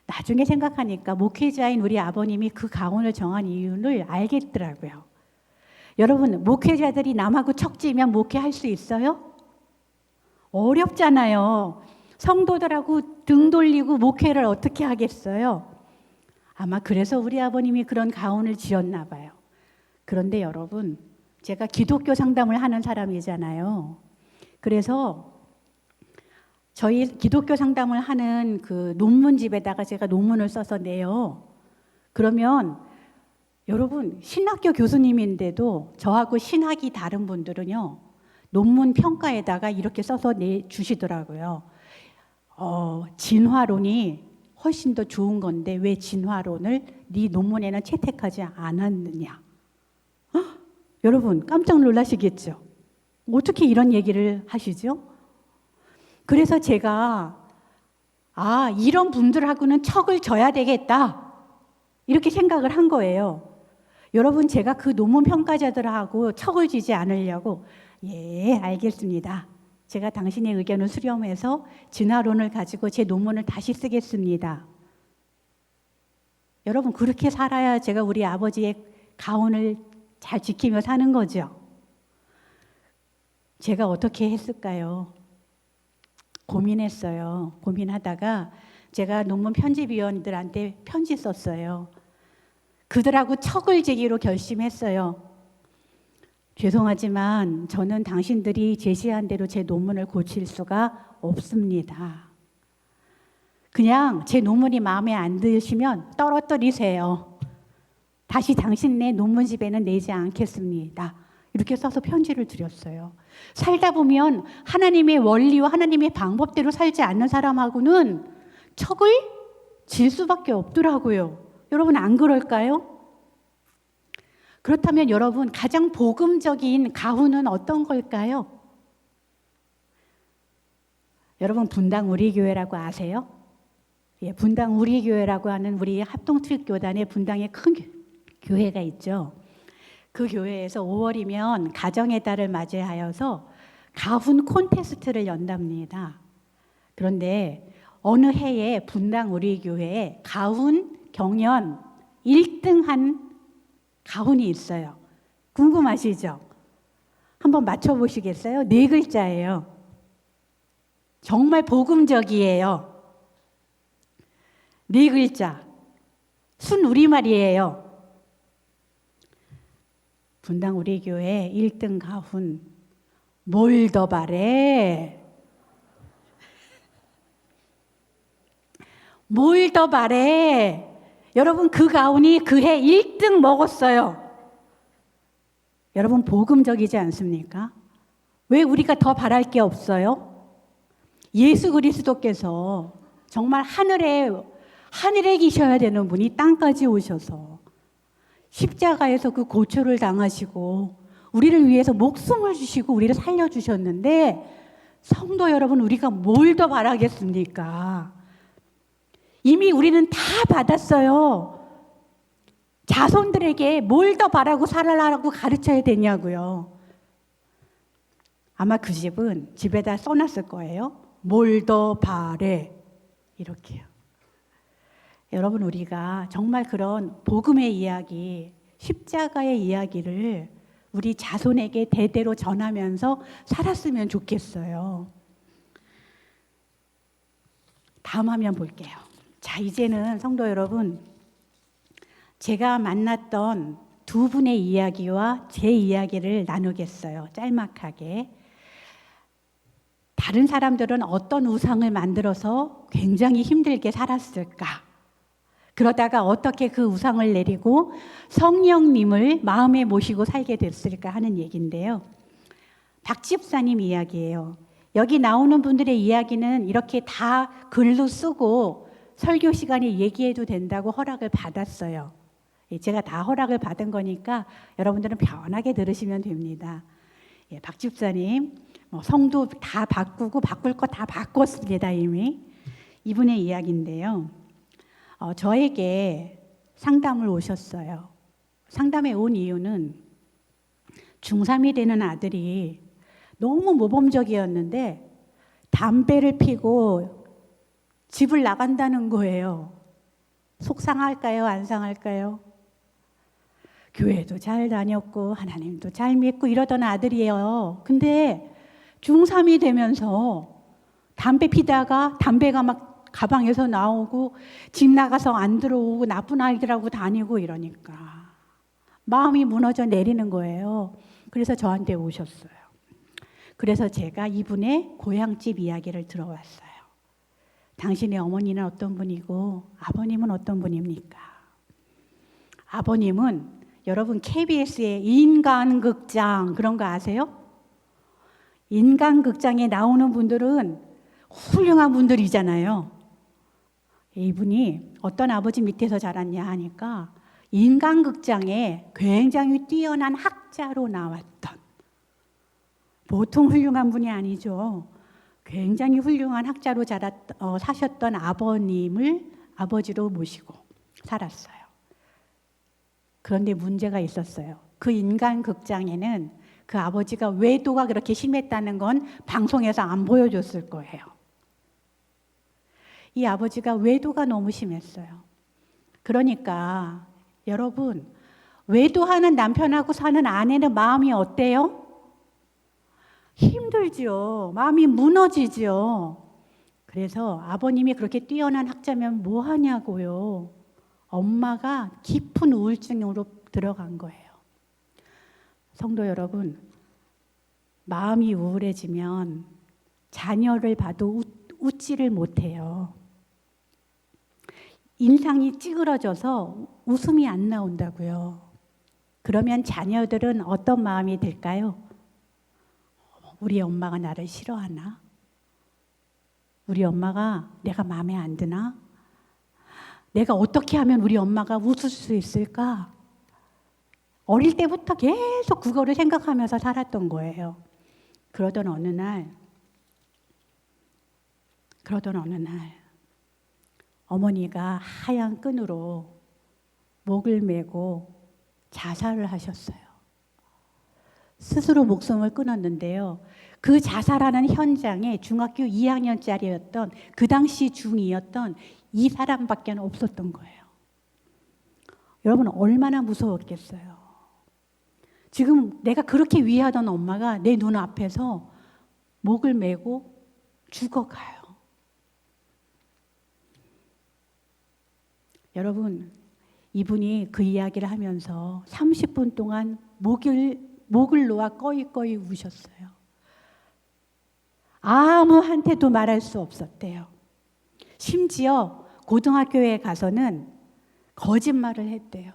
나중에 생각하니까 목회자인 우리 아버님이 그 가훈을 정한 이유를 알겠더라고요. 여러분 목회자들이 남하고 척지면 목회할 수 있어요? 어렵잖아요. 성도들하고 등 돌리고 목회를 어떻게 하겠어요? 아마 그래서 우리 아버님이 그런 가훈을 지었나 봐요. 그런데 여러분, 제가 기독교 상담을 하는 사람이잖아요. 그래서 저희 기독교 상담을 하는 그 논문집에다가 제가 논문을 써서 내요. 그러면 여러분, 신학교 교수님인데도 저하고 신학이 다른 분들은요, 논문 평가에다가 이렇게 써서 내주시더라고요. 진화론이 훨씬 더 좋은 건데 왜 진화론을 네 논문에는 채택하지 않았느냐. 여러분 깜짝 놀라시겠죠? 어떻게 이런 얘기를 하시죠? 그래서 제가 이런 분들하고는 척을 져야 되겠다 이렇게 생각을 한 거예요. 여러분 제가 그 논문 평가자들하고 척을 지지 않으려고 알겠습니다. 제가 당신의 의견을 수렴해서 진화론을 가지고 제 논문을 다시 쓰겠습니다. 여러분 그렇게 살아야 제가 우리 아버지의 가훈을 잘 지키며 사는 거죠. 제가 어떻게 했을까요? 고민했어요. 고민하다가 제가 논문 편집위원들한테 편지 썼어요. 그들하고 척을 지기로 결심했어요. 죄송하지만 저는 당신들이 제시한 대로 제 논문을 고칠 수가 없습니다. 그냥 제 논문이 마음에 안 드시면 떨어뜨리세요. 다시 당신네 논문집에는 내지 않겠습니다. 이렇게 써서 편지를 드렸어요. 살다 보면 하나님의 원리와 하나님의 방법대로 살지 않는 사람하고는 척을 질 수밖에 없더라고요. 여러분 안 그럴까요? 그렇다면 여러분 가장 복음적인 가훈은 어떤 걸까요? 여러분 분당 우리교회라고 아세요? 분당 우리교회라고 하는 우리 합동특교단의 분당에 큰 교회가 있죠. 그 교회에서 5월이면 가정의 달을 맞이하여서 가훈 콘테스트를 연답니다. 그런데 어느 해에 분당 우리교회에 가훈 경연 1등한 가훈이 있어요. 궁금하시죠? 한번 맞춰보시겠어요? 4글자예요. 정말 복음적이에요. 4글자. 순우리말이에요. 분당 우리 교회 1등 가훈. 뭘 더 바래? 뭘 더 바래? 여러분 그 가훈이 그해 1등 먹었어요. 여러분 복음적이지 않습니까? 왜 우리가 더 바랄 게 없어요? 예수 그리스도께서 정말 하늘에 계셔야 되는 분이 땅까지 오셔서 십자가에서 그 고초를 당하시고 우리를 위해서 목숨을 주시고 우리를 살려주셨는데 성도 여러분 우리가 뭘 더 바라겠습니까? 이미 우리는 다 받았어요. 자손들에게 뭘 더 바라고 살아라고 가르쳐야 되냐고요. 아마 그 집은 집에다 써놨을 거예요. 뭘 더 바래 이렇게요. 여러분 우리가 정말 그런 복음의 이야기, 십자가의 이야기를 우리 자손에게 대대로 전하면서 살았으면 좋겠어요. 다음 화면 볼게요. 자, 이제는 성도 여러분, 제가 만났던 2분의 이야기와 제 이야기를 나누겠어요. 짤막하게. 다른 사람들은 어떤 우상을 만들어서 굉장히 힘들게 살았을까? 그러다가 어떻게 그 우상을 내리고 성령님을 마음에 모시고 살게 됐을까 하는 얘기인데요. 박 집사님 이야기예요. 여기 나오는 분들의 이야기는 이렇게 다 글로 쓰고 설교 시간에 얘기해도 된다고 허락을 받았어요. 제가 다 허락을 받은 거니까 여러분들은 편하게 들으시면 됩니다. 박 집사님 성도 다 바꾸고 바꿀 거 다 바꿨습니다. 이미. 이분의 이야기인데요. 저에게 상담을 오셨어요. 상담에 온 이유는 중3이 되는 아들이 너무 모범적이었는데 담배를 피고 집을 나간다는 거예요. 속상할까요? 안 상할까요? 교회도 잘 다녔고 하나님도 잘 믿고 이러던 아들이에요. 근데 중3이 되면서 담배 피다가 담배가 막 가방에서 나오고 집 나가서 안 들어오고 나쁜 아이들하고 다니고 이러니까 마음이 무너져 내리는 거예요. 그래서 저한테 오셨어요. 그래서 제가 이분의 고향집 이야기를 들어왔어요. 당신의 어머니는 어떤 분이고 아버님은 어떤 분입니까? 아버님은 여러분 KBS의 인간극장 그런 거 아세요? 인간극장에 나오는 분들은 훌륭한 분들이잖아요. 이분이 어떤 아버지 밑에서 자랐냐 하니까 인간극장에 굉장히 뛰어난 학자로 나왔던, 보통 훌륭한 분이 아니죠. 굉장히 훌륭한 학자로 사셨던 아버님을 아버지로 모시고 살았어요. 그런데 문제가 있었어요. 그 인간극장에는 그 아버지가 외도가 그렇게 심했다는 건 방송에서 안 보여줬을 거예요. 이 아버지가 외도가 너무 심했어요. 그러니까 여러분, 외도하는 남편하고 사는 아내는 마음이 어때요? 힘들죠. 마음이 무너지죠. 그래서 아버님이 그렇게 뛰어난 학자면 뭐 하냐고요. 엄마가 깊은 우울증으로 들어간 거예요. 성도 여러분, 마음이 우울해지면 자녀를 봐도 웃지를 못해요. 인상이 찌그러져서 웃음이 안 나온다고요. 그러면 자녀들은 어떤 마음이 들까요? 우리 엄마가 나를 싫어하나? 우리 엄마가 내가 마음에 안 드나? 내가 어떻게 하면 우리 엄마가 웃을 수 있을까? 어릴 때부터 계속 그거를 생각하면서 살았던 거예요. 그러던 어느 날 어머니가 하얀 끈으로 목을 메고 자살을 하셨어요. 스스로 목숨을 끊었는데요. 그 자살하는 현장에 중학교 2학년짜리였던, 그 당시 중2였던 이 사람밖에 없었던 거예요. 여러분, 얼마나 무서웠겠어요. 지금 내가 그렇게 위하던 엄마가 내 눈앞에서 목을 메고 죽어가요. 여러분, 이분이 그 이야기를 하면서 30분 동안 목을 놓아 꺼이꺼이 우셨어요. 아무한테도 말할 수 없었대요. 심지어 고등학교에 가서는 거짓말을 했대요.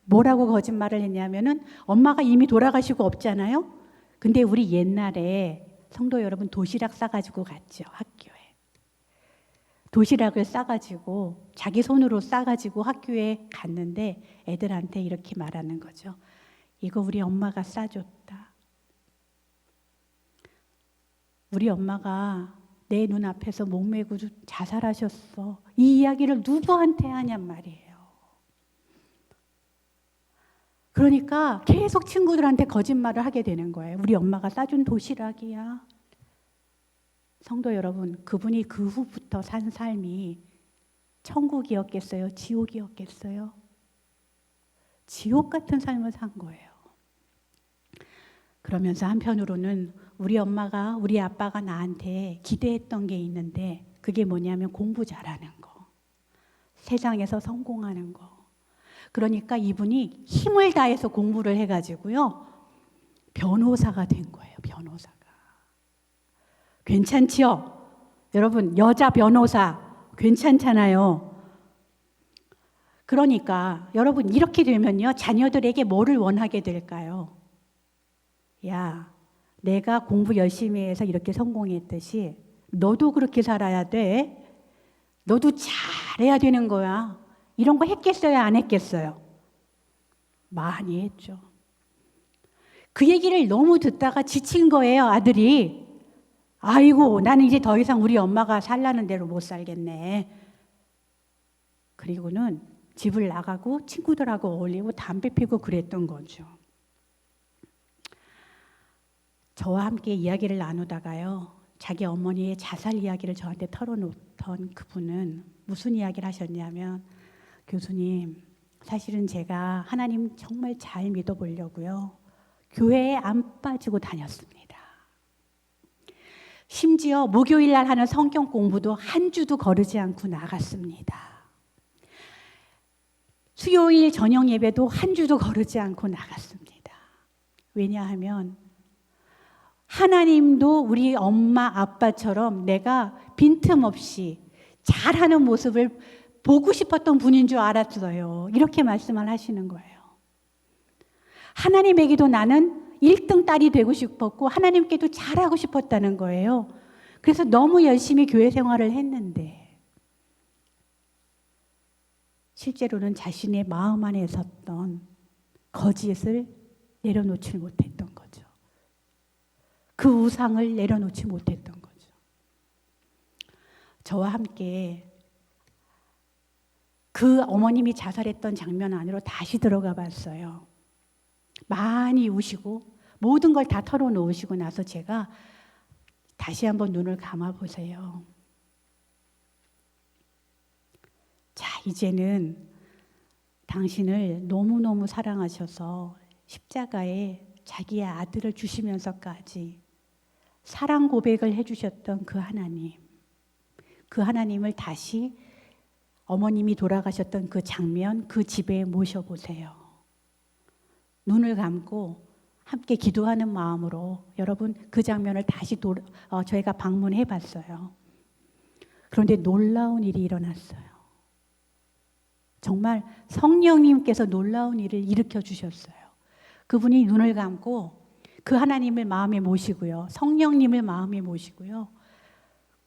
뭐라고 거짓말을 했냐면은 엄마가 이미 돌아가시고 없잖아요. 근데 우리 옛날에 성도 여러분 도시락 싸가지고 갔죠, 학교에. 도시락을 싸가지고 자기 손으로 싸가지고 학교에 갔는데 애들한테 이렇게 말하는 거죠. 이거 우리 엄마가 싸줬다. 우리 엄마가 내 눈앞에서 목매고 자살하셨어. 이 이야기를 누구한테 하냔 말이에요. 그러니까 계속 친구들한테 거짓말을 하게 되는 거예요. 우리 엄마가 싸준 도시락이야. 성도 여러분, 그분이 그 후부터 산 삶이 천국이었겠어요? 지옥이었겠어요? 지옥 같은 삶을 산 거예요. 그러면서 한편으로는 우리 엄마가, 우리 아빠가 나한테 기대했던 게 있는데 그게 뭐냐면 공부 잘하는 거, 세상에서 성공하는 거. 그러니까 이분이 힘을 다해서 공부를 해가지고요, 변호사가 된 거예요. 변호사가. 괜찮지요? 여러분, 여자 변호사 괜찮잖아요. 그러니까 여러분, 이렇게 되면요, 자녀들에게 뭐를 원하게 될까요? 야, 내가 공부 열심히 해서 이렇게 성공했듯이 너도 그렇게 살아야 돼. 너도 잘해야 되는 거야. 이런 거 했겠어요? 안 했겠어요? 많이 했죠. 그 얘기를 너무 듣다가 지친 거예요, 아들이. 아이고, 나는 이제 더 이상 우리 엄마가 살라는 대로 못 살겠네. 그리고는 집을 나가고 친구들하고 어울리고 담배 피고 그랬던 거죠. 저와 함께 이야기를 나누다가요, 자기 어머니의 자살 이야기를 저한테 털어놓던 그분은 무슨 이야기를 하셨냐면, 교수님, 사실은 제가 하나님 정말 잘 믿어보려고요, 교회에 안 빠지고 다녔습니다. 심지어 목요일 날 하는 성경 공부도 한 주도 거르지 않고 나갔습니다. 수요일 저녁 예배도 한 주도 거르지 않고 나갔습니다. 왜냐하면 하나님도 우리 엄마 아빠처럼 내가 빈틈없이 잘하는 모습을 보고 싶었던 분인 줄 알았어요. 이렇게 말씀을 하시는 거예요. 하나님에게도 나는 1등 딸이 되고 싶었고 하나님께도 잘하고 싶었다는 거예요. 그래서 너무 열심히 교회 생활을 했는데 실제로는 자신의 마음 안에 있었던 거짓을 내려놓지 못했던 거죠. 그 우상을 내려놓지 못했던 거죠. 저와 함께 그 어머님이 자살했던 장면 안으로 다시 들어가 봤어요. 많이 우시고 모든 걸 다 털어놓으시고 나서 제가 다시 한번 눈을 감아 보세요. 자, 이제는 당신을 너무너무 사랑하셔서 십자가에 자기의 아들을 주시면서까지 사랑 고백을 해주셨던 그 하나님을 다시 어머님이 돌아가셨던 그 장면, 그 집에 모셔보세요. 눈을 감고 함께 기도하는 마음으로 여러분 그 장면을 다시 저희가 방문해 봤어요. 그런데 놀라운 일이 일어났어요. 정말 성령님께서 놀라운 일을 일으켜 주셨어요. 그분이 눈을 감고 그 하나님을 마음에 모시고요. 성령님을 마음에 모시고요.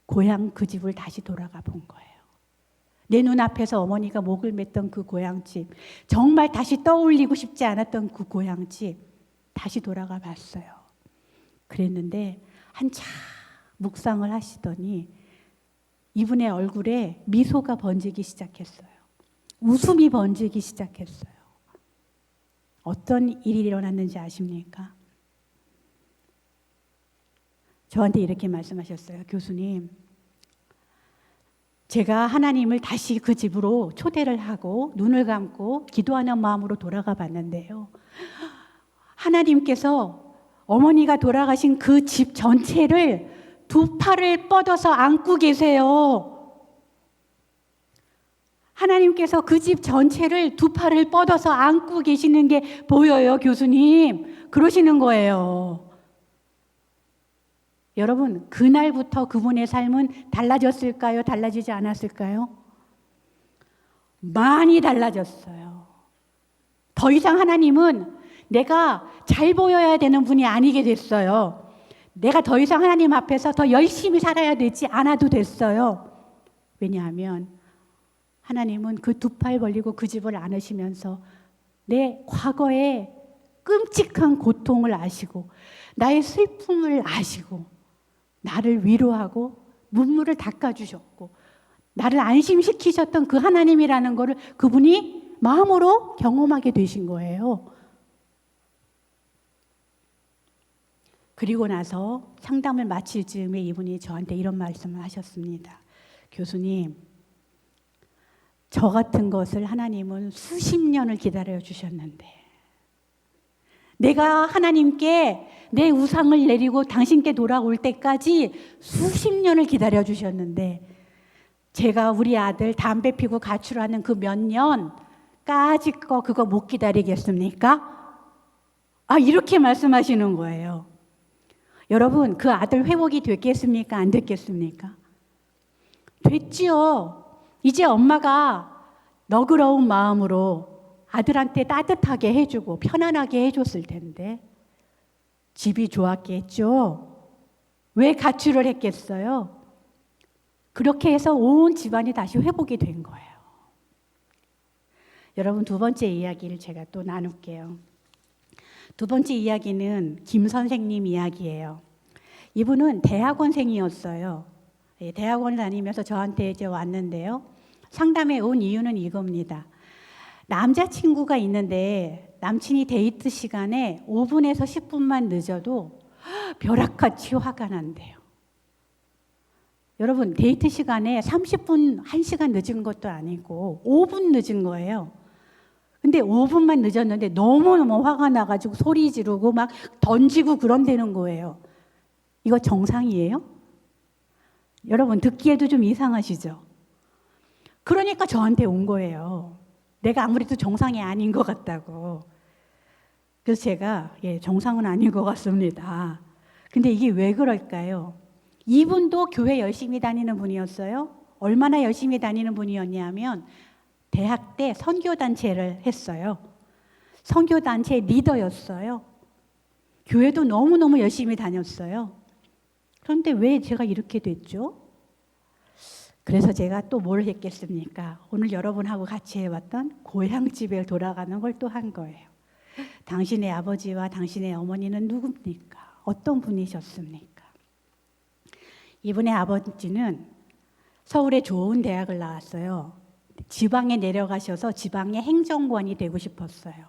고향 그 집을 다시 돌아가 본 거예요. 내 눈앞에서 어머니가 목을 맸던 그 고향집, 정말 다시 떠올리고 싶지 않았던 그 고향집 다시 돌아가 봤어요. 그랬는데 한참 묵상을 하시더니 이분의 얼굴에 미소가 번지기 시작했어요. 웃음이 번지기 시작했어요. 어떤 일이 일어났는지 아십니까? 저한테 이렇게 말씀하셨어요. 교수님, 제가 하나님을 다시 그 집으로 초대를 하고 눈을 감고 기도하는 마음으로 돌아가 봤는데요. 하나님께서 어머니가 돌아가신 그 집 전체를 두 팔을 뻗어서 안고 계세요. 하나님께서 그 집 전체를 두 팔을 뻗어서 안고 계시는 게 보여요, 교수님. 그러시는 거예요. 여러분, 그날부터 그분의 삶은 달라졌을까요? 달라지지 않았을까요? 많이 달라졌어요. 더 이상 하나님은 내가 잘 보여야 되는 분이 아니게 됐어요. 내가 더 이상 하나님 앞에서 더 열심히 살아야 되지 않아도 됐어요. 왜냐하면 하나님은 그 두 팔 벌리고 그 집을 안으시면서 내 과거의 끔찍한 고통을 아시고 나의 슬픔을 아시고 나를 위로하고 눈물을 닦아주셨고 나를 안심시키셨던 그 하나님이라는 것을 그분이 마음으로 경험하게 되신 거예요. 그리고 나서 상담을 마칠 즈음에 이분이 저한테 이런 말씀을 하셨습니다. 교수님, 저 같은 것을 하나님은 수십 년을 기다려 주셨는데 내가 하나님께 내 우상을 내리고 당신께 돌아올 때까지 수십 년을 기다려 주셨는데 제가 우리 아들 담배 피고 가출하는 그 몇 년까지 그거 못 기다리겠습니까? 이렇게 말씀하시는 거예요. 여러분, 그 아들 회복이 됐겠습니까? 안 됐겠습니까? 됐지요. 이제 엄마가 너그러운 마음으로 아들한테 따뜻하게 해주고 편안하게 해줬을 텐데 집이 좋았겠죠. 왜 가출을 했겠어요? 그렇게 해서 온 집안이 다시 회복이 된 거예요. 여러분, 두 번째 이야기를 제가 또 나눌게요. 두 번째 이야기는 김 선생님 이야기예요. 이분은 대학원생이었어요. 대학원을 다니면서 저한테 이제 왔는데요. 상담에 온 이유는 이겁니다. 남자친구가 있는데 남친이 데이트 시간에 5분에서 10분만 늦어도 벼락같이 화가 난대요. 여러분, 데이트 시간에 30분, 1시간 늦은 것도 아니고 5분 늦은 거예요. 근데 5분만 늦었는데 너무너무 화가 나가지고 소리 지르고 막 던지고 그런다는 거예요. 이거 정상이에요? 여러분, 듣기에도 좀 이상하시죠? 그러니까 저한테 온 거예요. 내가 아무래도 정상이 아닌 것 같다고. 그래서 제가 정상은 아닌 것 같습니다. 근데 이게 왜 그럴까요? 이분도 교회 열심히 다니는 분이었어요. 얼마나 열심히 다니는 분이었냐면 대학 때 선교단체를 했어요. 선교단체 리더였어요. 교회도 너무너무 열심히 다녔어요. 그런데 왜 제가 이렇게 됐죠? 그래서 제가 또 뭘 했겠습니까? 오늘 여러분하고 같이 해왔던 고향집에 돌아가는 걸 또 한 거예요. 당신의 아버지와 당신의 어머니는 누굽니까? 어떤 분이셨습니까? 이분의 아버지는 서울의 좋은 대학을 나왔어요. 지방에 내려가셔서 지방의 행정관이 되고 싶었어요.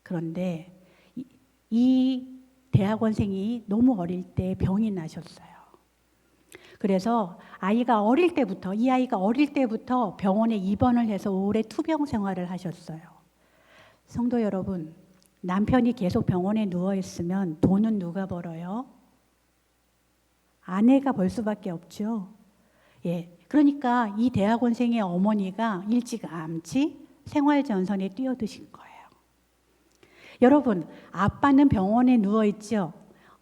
그런데 이 대학원생이 너무 어릴 때 병이 나셨어요. 그래서 이 아이가 어릴 때부터 병원에 입원을 해서 오래 투병 생활을 하셨어요. 성도 여러분, 남편이 계속 병원에 누워 있으면 돈은 누가 벌어요? 아내가 벌 수밖에 없죠. 그러니까 이 대학원생의 어머니가 일찌감치 생활전선에 뛰어드신 거예요. 여러분, 아빠는 병원에 누워 있죠.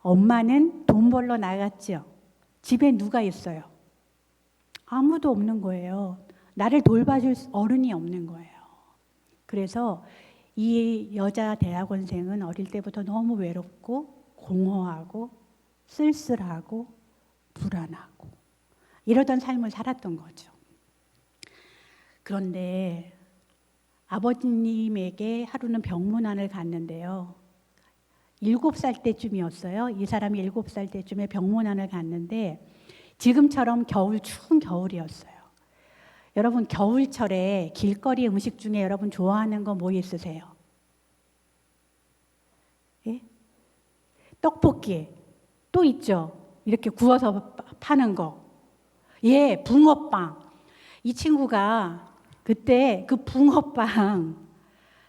엄마는 돈 벌러 나갔죠. 집에 누가 있어요? 아무도 없는 거예요. 나를 돌봐줄 어른이 없는 거예요. 그래서 이 여자 대학원생은 어릴 때부터 너무 외롭고 공허하고 쓸쓸하고 불안하고 이러던 삶을 살았던 거죠. 그런데 아버님에게 하루는 병문안을 갔는데요. 7살 때쯤이었어요. 이 사람이 7살 때쯤에 병문안을 갔는데 지금처럼 추운 겨울이었어요. 여러분, 겨울철에 길거리 음식 중에 여러분 좋아하는 거 뭐 있으세요? 예? 떡볶이 또 있죠. 이렇게 구워서 파는 거. 붕어빵. 이 친구가 그때 그 붕어빵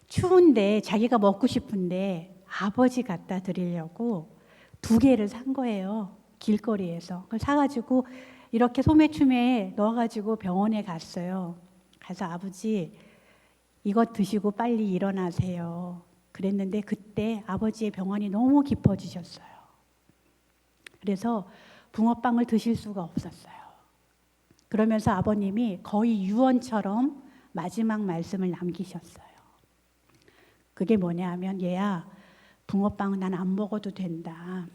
추운데 자기가 먹고 싶은데 아버지 갖다 드리려고 2개를 산 거예요. 길거리에서. 그걸 사가지고 이렇게 소매추매에 넣어가지고 병원에 갔어요. 가서 아버지 이거 드시고 빨리 일어나세요. 그랬는데 그때 아버지의 병원이 너무 깊어지셨어요. 그래서 붕어빵을 드실 수가 없었어요. 그러면서 아버님이 거의 유언처럼 마지막 말씀을 남기셨어요. 그게 뭐냐 하면, 얘야, 붕어빵은 난 안 먹어도 된다.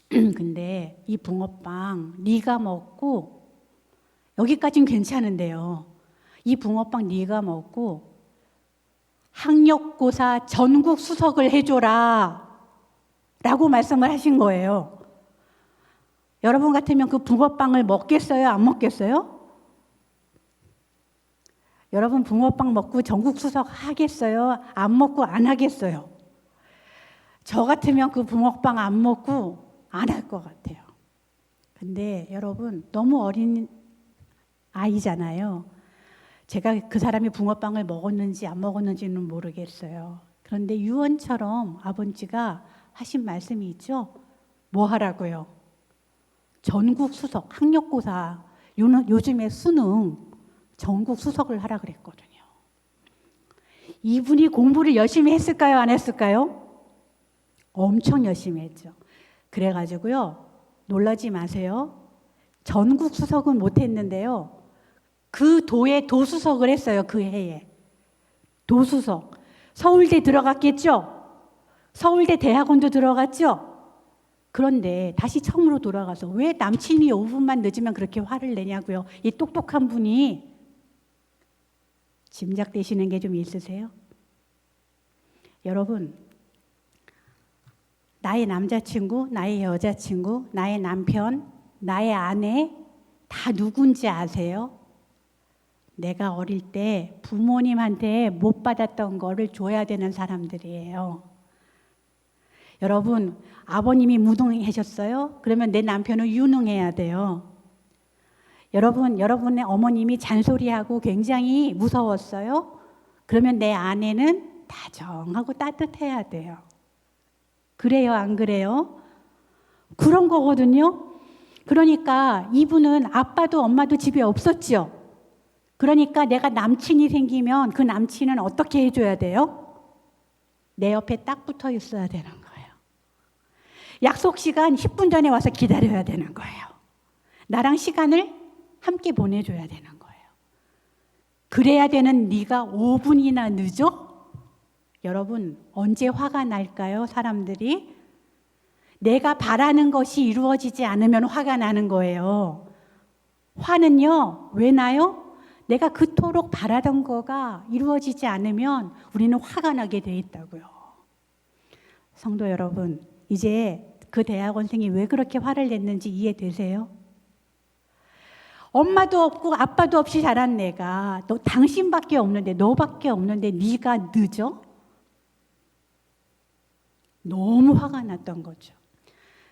근데 이 붕어빵 네가 먹고, 여기까진 괜찮은데요. 이 붕어빵 네가 먹고 학력고사 전국 수석을 해줘라 라고 말씀을 하신 거예요. 여러분 같으면 그 붕어빵을 먹겠어요? 안 먹겠어요? 여러분 붕어빵 먹고 전국 수석 하겠어요? 안 먹고 안 하겠어요? 저 같으면 그 붕어빵 안 먹고 안 할 것 같아요. 근데 여러분 너무 어린 아이잖아요. 제가 그 사람이 붕어빵을 먹었는지 안 먹었는지는 모르겠어요. 그런데 유언처럼 아버지가 하신 말씀이 있죠. 뭐 하라고요? 전국 수석, 학력고사, 요즘에 수능 전국 수석을 하라 그랬거든요. 이분이 공부를 열심히 했을까요? 안 했을까요? 엄청 열심히 했죠. 그래가지고요, 놀라지 마세요. 전국 수석은 못했는데요. 그 도에 도수석을 했어요. 그 해에. 도수석. 서울대 들어갔겠죠? 서울대 대학원도 들어갔죠? 그런데 다시 처음으로 돌아가서 왜 남친이 5분만 늦으면 그렇게 화를 내냐고요. 이 똑똑한 분이 짐작되시는 게 좀 있으세요? 여러분, 나의 남자친구, 나의 여자친구, 나의 남편, 나의 아내 다 누군지 아세요? 내가 어릴 때 부모님한테 못 받았던 거를 줘야 되는 사람들이에요. 여러분, 아버님이 무능하셨어요? 그러면 내 남편은 유능해야 돼요. 여러분, 여러분의 어머님이 잔소리하고 굉장히 무서웠어요? 그러면 내 아내는 다정하고 따뜻해야 돼요. 그래요, 안 그래요? 그런 거거든요. 그러니까 이분은 아빠도 엄마도 집에 없었죠. 그러니까 내가 남친이 생기면 그 남친은 어떻게 해줘야 돼요? 내 옆에 딱 붙어 있어야 되는 거예요. 약속 시간 10분 전에 와서 기다려야 되는 거예요. 나랑 시간을 함께 보내줘야 되는 거예요. 그래야 되는 네가 5분이나 늦어? 여러분, 언제 화가 날까요? 사람들이 내가 바라는 것이 이루어지지 않으면 화가 나는 거예요. 화는요, 왜 나요? 내가 그토록 바라던 거가 이루어지지 않으면 우리는 화가 나게 돼 있다고요. 성도 여러분, 이제 그 대학원생이 왜 그렇게 화를 냈는지 이해되세요? 엄마도 없고 아빠도 없이 자란 내가 너 당신밖에 없는데 너밖에 없는데 네가 늦어? 너무 화가 났던 거죠.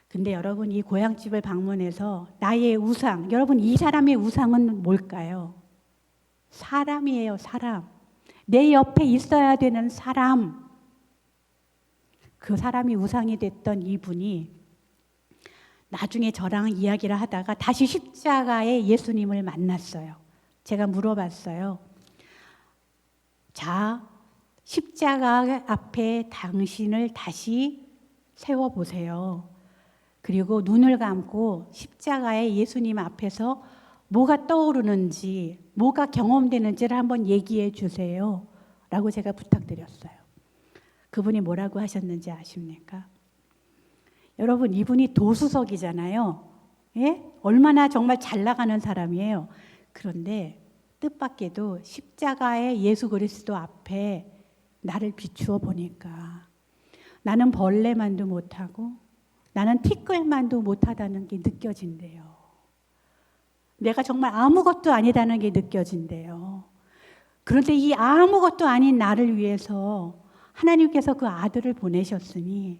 근데 여러분 이 고향집을 방문해서 나의 우상, 여러분 이 사람의 우상은 뭘까요? 사람이에요, 사람. 내 옆에 있어야 되는 사람. 그 사람이 우상이 됐던 이분이 나중에 저랑 이야기를 하다가 다시 십자가에 예수님을 만났어요. 제가 물어봤어요. 자, 십자가 앞에 당신을 다시 세워보세요. 그리고 눈을 감고 십자가의 예수님 앞에서 뭐가 떠오르는지, 뭐가 경험되는지를 한번 얘기해 주세요. 라고 제가 부탁드렸어요. 그분이 뭐라고 하셨는지 아십니까? 여러분, 이분이 도수석이잖아요. 예? 얼마나 정말 잘 나가는 사람이에요. 그런데 뜻밖에도 십자가의 예수 그리스도 앞에 나를 비추어 보니까 나는 벌레만도 못하고 나는 티끌만도 못하다는 게 느껴진대요. 내가 정말 아무것도 아니다는 게 느껴진대요. 그런데 이 아무것도 아닌 나를 위해서 하나님께서 그 아들을 보내셨으니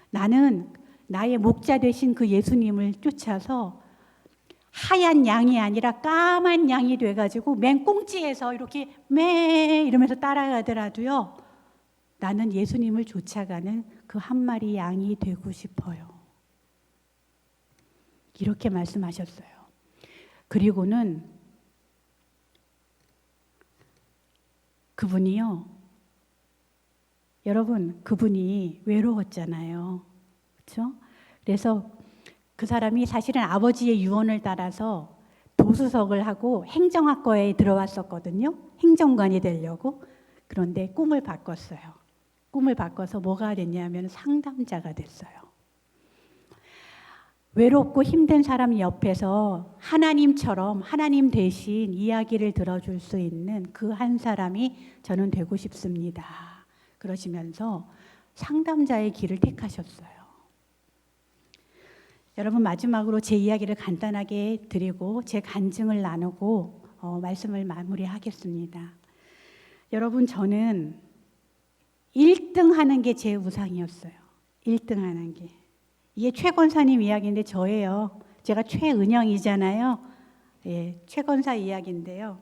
나는 나의 목자 되신 그 예수님을 쫓아서 하얀 양이 아니라 까만 양이 돼가지고 맹꽁지에서 이렇게 매 이러면서 따라가더라도요. 나는 예수님을 쫓아가는 그 한 마리 양이 되고 싶어요. 이렇게 말씀하셨어요. 그리고는 그분이요. 여러분, 그분이 외로웠잖아요. 그렇죠? 그래서 그 사람이 사실은 아버지의 유언을 따라서 도수석을 하고 행정학과에 들어왔었거든요. 행정관이 되려고. 그런데 꿈을 바꿨어요. 꿈을 바꿔서 뭐가 됐냐면 상담자가 됐어요. 외롭고 힘든 사람 옆에서 하나님처럼 하나님 대신 이야기를 들어줄 수 있는 그 한 사람이 저는 되고 싶습니다. 그러시면서 상담자의 길을 택하셨어요. 여러분, 마지막으로 제 이야기를 간단하게 드리고 제 간증을 나누고 말씀을 마무리하겠습니다. 여러분, 저는 1등 하는 게 제 우상이었어요. 1등 하는 게. 이게 최 권사님 이야기인데 저예요. 제가 최은영이잖아요. 예, 최 권사 이야기인데요.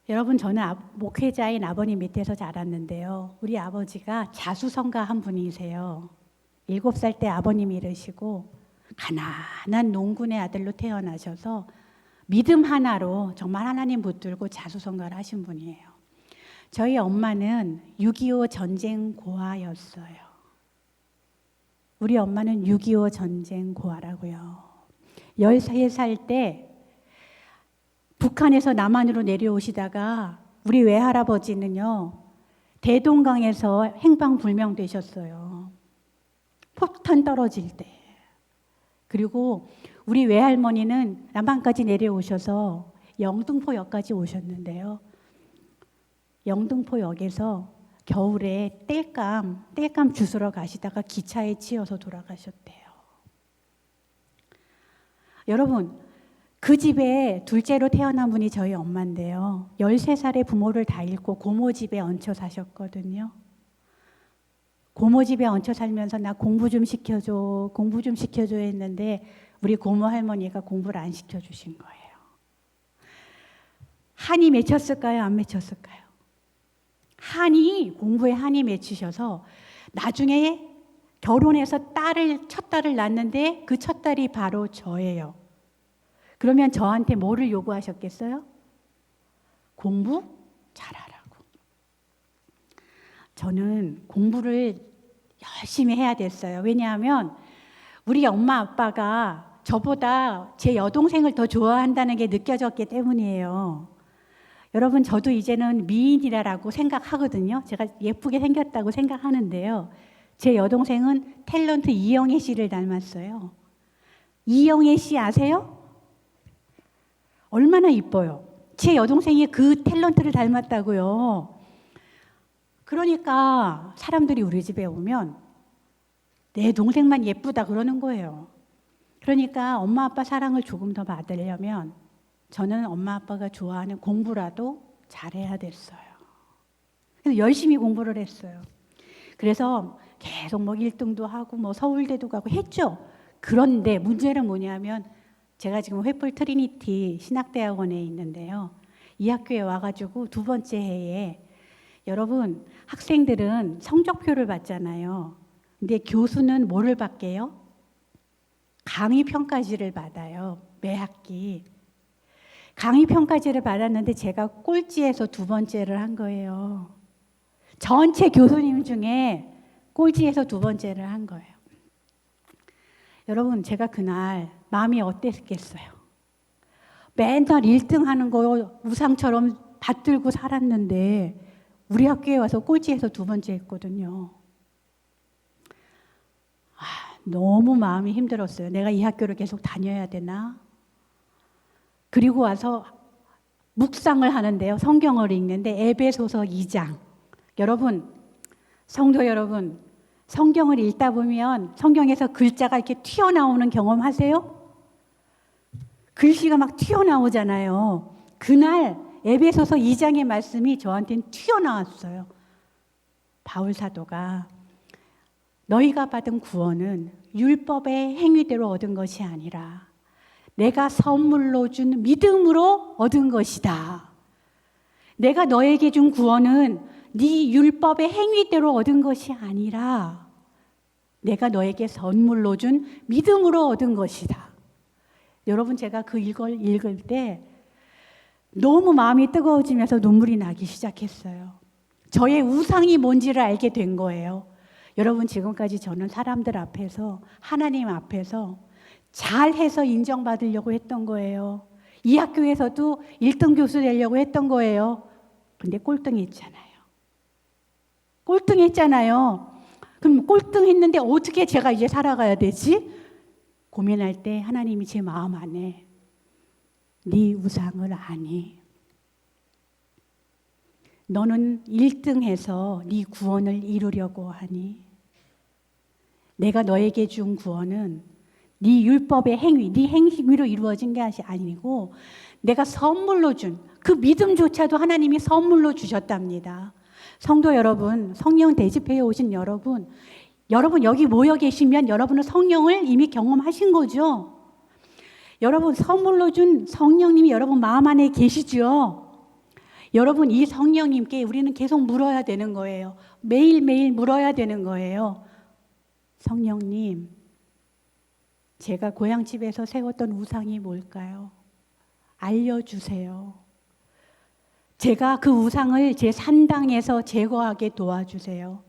여러분, 저는 목회자인 아버님 밑에서 자랐는데요. 우리 아버지가 자수성가 한 분이세요. 7살 때 아버님이 이르시고 가난한 농군의 아들로 태어나셔서 믿음 하나로 정말 하나님 붙들고 자수성가를 하신 분이에요. 저희 엄마는 6.25 전쟁 고아였어요. 우리 엄마는 6.25 전쟁 고아라고요. 13살 때 북한에서 남한으로 내려오시다가 우리 외할아버지는요, 대동강에서 행방불명되셨어요. 폭탄 떨어질 때. 그리고 우리 외할머니는 남한까지 내려오셔서 영등포역까지 오셨는데요. 영등포역에서 겨울에 땔감 주스러 가시다가 기차에 치여서 돌아가셨대요. 여러분, 그 집에 둘째로 태어난 분이 저희 엄마인데요. 13살에 부모를 다 잃고 고모 집에 얹혀 사셨거든요. 고모 집에 얹혀 살면서 나 공부 좀 시켜줘 했는데 우리 고모 할머니가 공부를 안 시켜주신 거예요. 한이 맺혔을까요? 안 맺혔을까요? 공부에 한이 맺히셔서 나중에 결혼해서 첫 딸을 낳았는데 그 첫 딸이 바로 저예요. 그러면 저한테 뭐를 요구하셨겠어요? 공부 잘하라고. 저는 공부를 열심히 해야 됐어요. 왜냐하면 우리 엄마 아빠가 저보다 제 여동생을 더 좋아한다는 게 느껴졌기 때문이에요. 여러분, 저도 이제는 미인이라고 생각하거든요. 제가 예쁘게 생겼다고 생각하는데요. 제 여동생은 탤런트 이영애 씨를 닮았어요. 이영애 씨 아세요? 얼마나 이뻐요. 제 여동생이 그 탤런트를 닮았다고요. 그러니까 사람들이 우리 집에 오면 내 동생만 예쁘다 그러는 거예요. 그러니까 엄마 아빠 사랑을 조금 더 받으려면 저는 엄마 아빠가 좋아하는 공부라도 잘해야 됐어요. 그래서 열심히 공부를 했어요. 그래서 계속 뭐 1등도 하고 뭐 서울대도 가고 했죠. 그런데 문제는 뭐냐면 제가 지금 횃불 트리니티 신학대학원에 있는데요. 이 학교에 와가지고 두 번째 해에 여러분 학생들은 성적표를 받잖아요. 근데 교수는 뭐를 받게요? 강의 평가지를 받아요. 매 학기. 강의 평가지를 받았는데 제가 꼴찌에서 두 번째를 한 거예요. 전체 교수님 중에 꼴찌에서 두 번째를 한 거예요. 여러분 제가 그날 마음이 어땠겠어요? 맨날 1등 하는 거 우상처럼 받들고 살았는데 우리 학교에 와서 꼴찌에서 두 번째 했거든요. 너무 마음이 힘들었어요. 내가 이 학교를 계속 다녀야 되나? 그리고 와서 묵상을 하는데요. 성경을 읽는데 에베소서 2장. 여러분, 성도 여러분, 성경을 읽다 보면 성경에서 글자가 이렇게 튀어나오는 경험 하세요? 글씨가 막 튀어나오잖아요. 그날 에베소서 2장의 말씀이 저한테는 튀어나왔어요. 바울 사도가 너희가 받은 구원은 율법의 행위대로 얻은 것이 아니라 내가 선물로 준 믿음으로 얻은 것이다. 내가 너에게 준 구원은 네 율법의 행위대로 얻은 것이 아니라 내가 너에게 선물로 준 믿음으로 얻은 것이다. 여러분 제가 그 이걸 읽을 때 너무 마음이 뜨거워지면서 눈물이 나기 시작했어요. 저의 우상이 뭔지를 알게 된 거예요. 여러분 지금까지 저는 사람들 앞에서 하나님 앞에서 잘해서 인정받으려고 했던 거예요. 이 학교에서도 1등 교수 되려고 했던 거예요. 근데 꼴등했잖아요. 꼴등했잖아요. 그럼 꼴등했는데 어떻게 제가 이제 살아가야 되지? 고민할 때 하나님이 제 마음 안에 네 우상을 아니. 너는 1등해서 네 구원을 이루려고 하니. 내가 너에게 준 구원은 네 율법의 행위, 네 행위로 이루어진 게 아니고 내가 선물로 준 그 믿음조차도 하나님이 선물로 주셨답니다. 성도 여러분, 성령 대집회에 오신 여러분 여기 모여 계시면 여러분은 성령을 이미 경험하신 거죠. 여러분 선물로 준 성령님이 여러분 마음 안에 계시죠. 여러분 이 성령님께 우리는 계속 물어야 되는 거예요. 매일매일 물어야 되는 거예요. 성령님, 제가 고향집에서 세웠던 우상이 뭘까요? 알려주세요. 제가 그 우상을 제 산당에서 제거하게 도와주세요.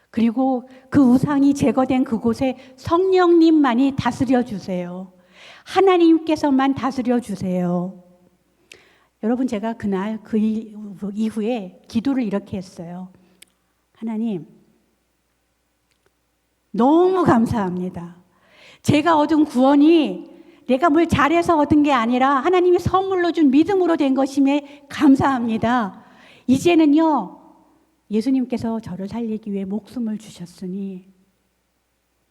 그리고 그 우상이 제거된 그곳에 성령님만이 다스려 주세요. 하나님께서만 다스려 주세요. 여러분 제가 그날 그 이후에 기도를 이렇게 했어요. 하나님, 너무 감사합니다. 제가 얻은 구원이 내가 뭘 잘해서 얻은 게 아니라 하나님이 선물로 준 믿음으로 된 것임에 감사합니다. 이제는요, 예수님께서 저를 살리기 위해 목숨을 주셨으니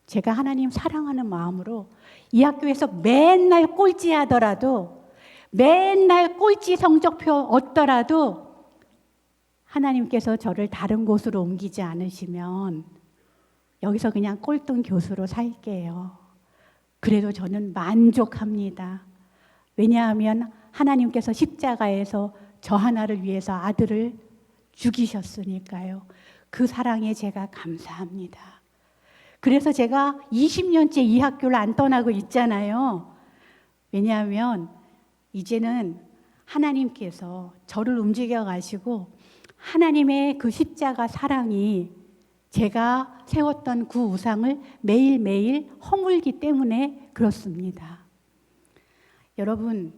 제가 하나님 사랑하는 마음으로 이 학교에서 맨날 꼴찌 하더라도 맨날 꼴찌 성적표 얻더라도 하나님께서 저를 다른 곳으로 옮기지 않으시면 여기서 그냥 꼴등 교수로 살게요. 그래도 저는 만족합니다. 왜냐하면 하나님께서 십자가에서 저 하나를 위해서 아들을 죽이셨으니까요. 그 사랑에 제가 감사합니다. 그래서 제가 20년째 이 학교를 안 떠나고 있잖아요. 왜냐하면 이제는 하나님께서 저를 움직여 가시고 하나님의 그 십자가 사랑이 제가 세웠던 그 우상을 매일매일 허물기 때문에 그렇습니다. 여러분,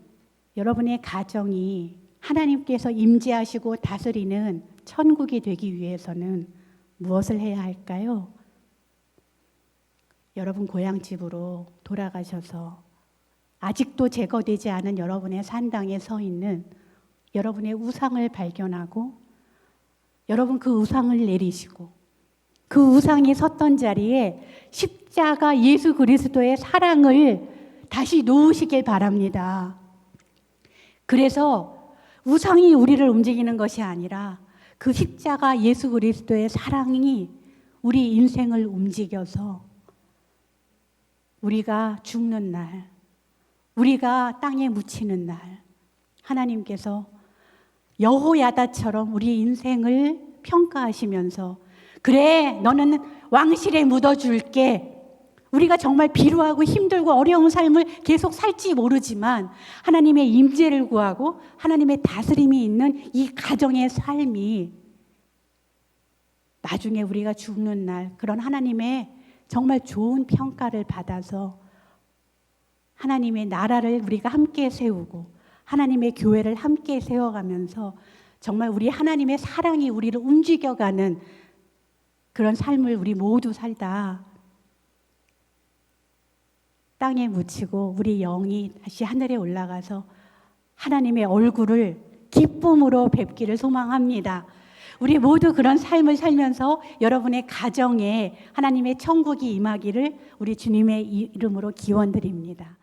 여러분의 가정이 하나님께서 임재하시고 다스리는 천국이 되기 위해서는 무엇을 해야 할까요? 여러분 고향집으로 돌아가셔서 아직도 제거되지 않은 여러분의 산당에 서 있는 여러분의 우상을 발견하고 여러분 그 우상을 내리시고 그 우상이 섰던 자리에 십자가 예수 그리스도의 사랑을 다시 놓으시길 바랍니다. 그래서 우상이 우리를 움직이는 것이 아니라 그 십자가 예수 그리스도의 사랑이 우리 인생을 움직여서 우리가 죽는 날, 우리가 땅에 묻히는 날, 하나님께서 여호야다처럼 우리 인생을 평가하시면서 그래, 너는 왕실에 묻어줄게. 우리가 정말 비루하고 힘들고 어려운 삶을 계속 살지 모르지만 하나님의 임재를 구하고 하나님의 다스림이 있는 이 가정의 삶이 나중에 우리가 죽는 날 그런 하나님의 정말 좋은 평가를 받아서 하나님의 나라를 우리가 함께 세우고 하나님의 교회를 함께 세워가면서 정말 우리 하나님의 사랑이 우리를 움직여가는 그런 삶을 우리 모두 살다 땅에 묻히고 우리 영이 다시 하늘에 올라가서 하나님의 얼굴을 기쁨으로 뵙기를 소망합니다. 우리 모두 그런 삶을 살면서 여러분의 가정에 하나님의 천국이 임하기를 우리 주님의 이름으로 기원드립니다.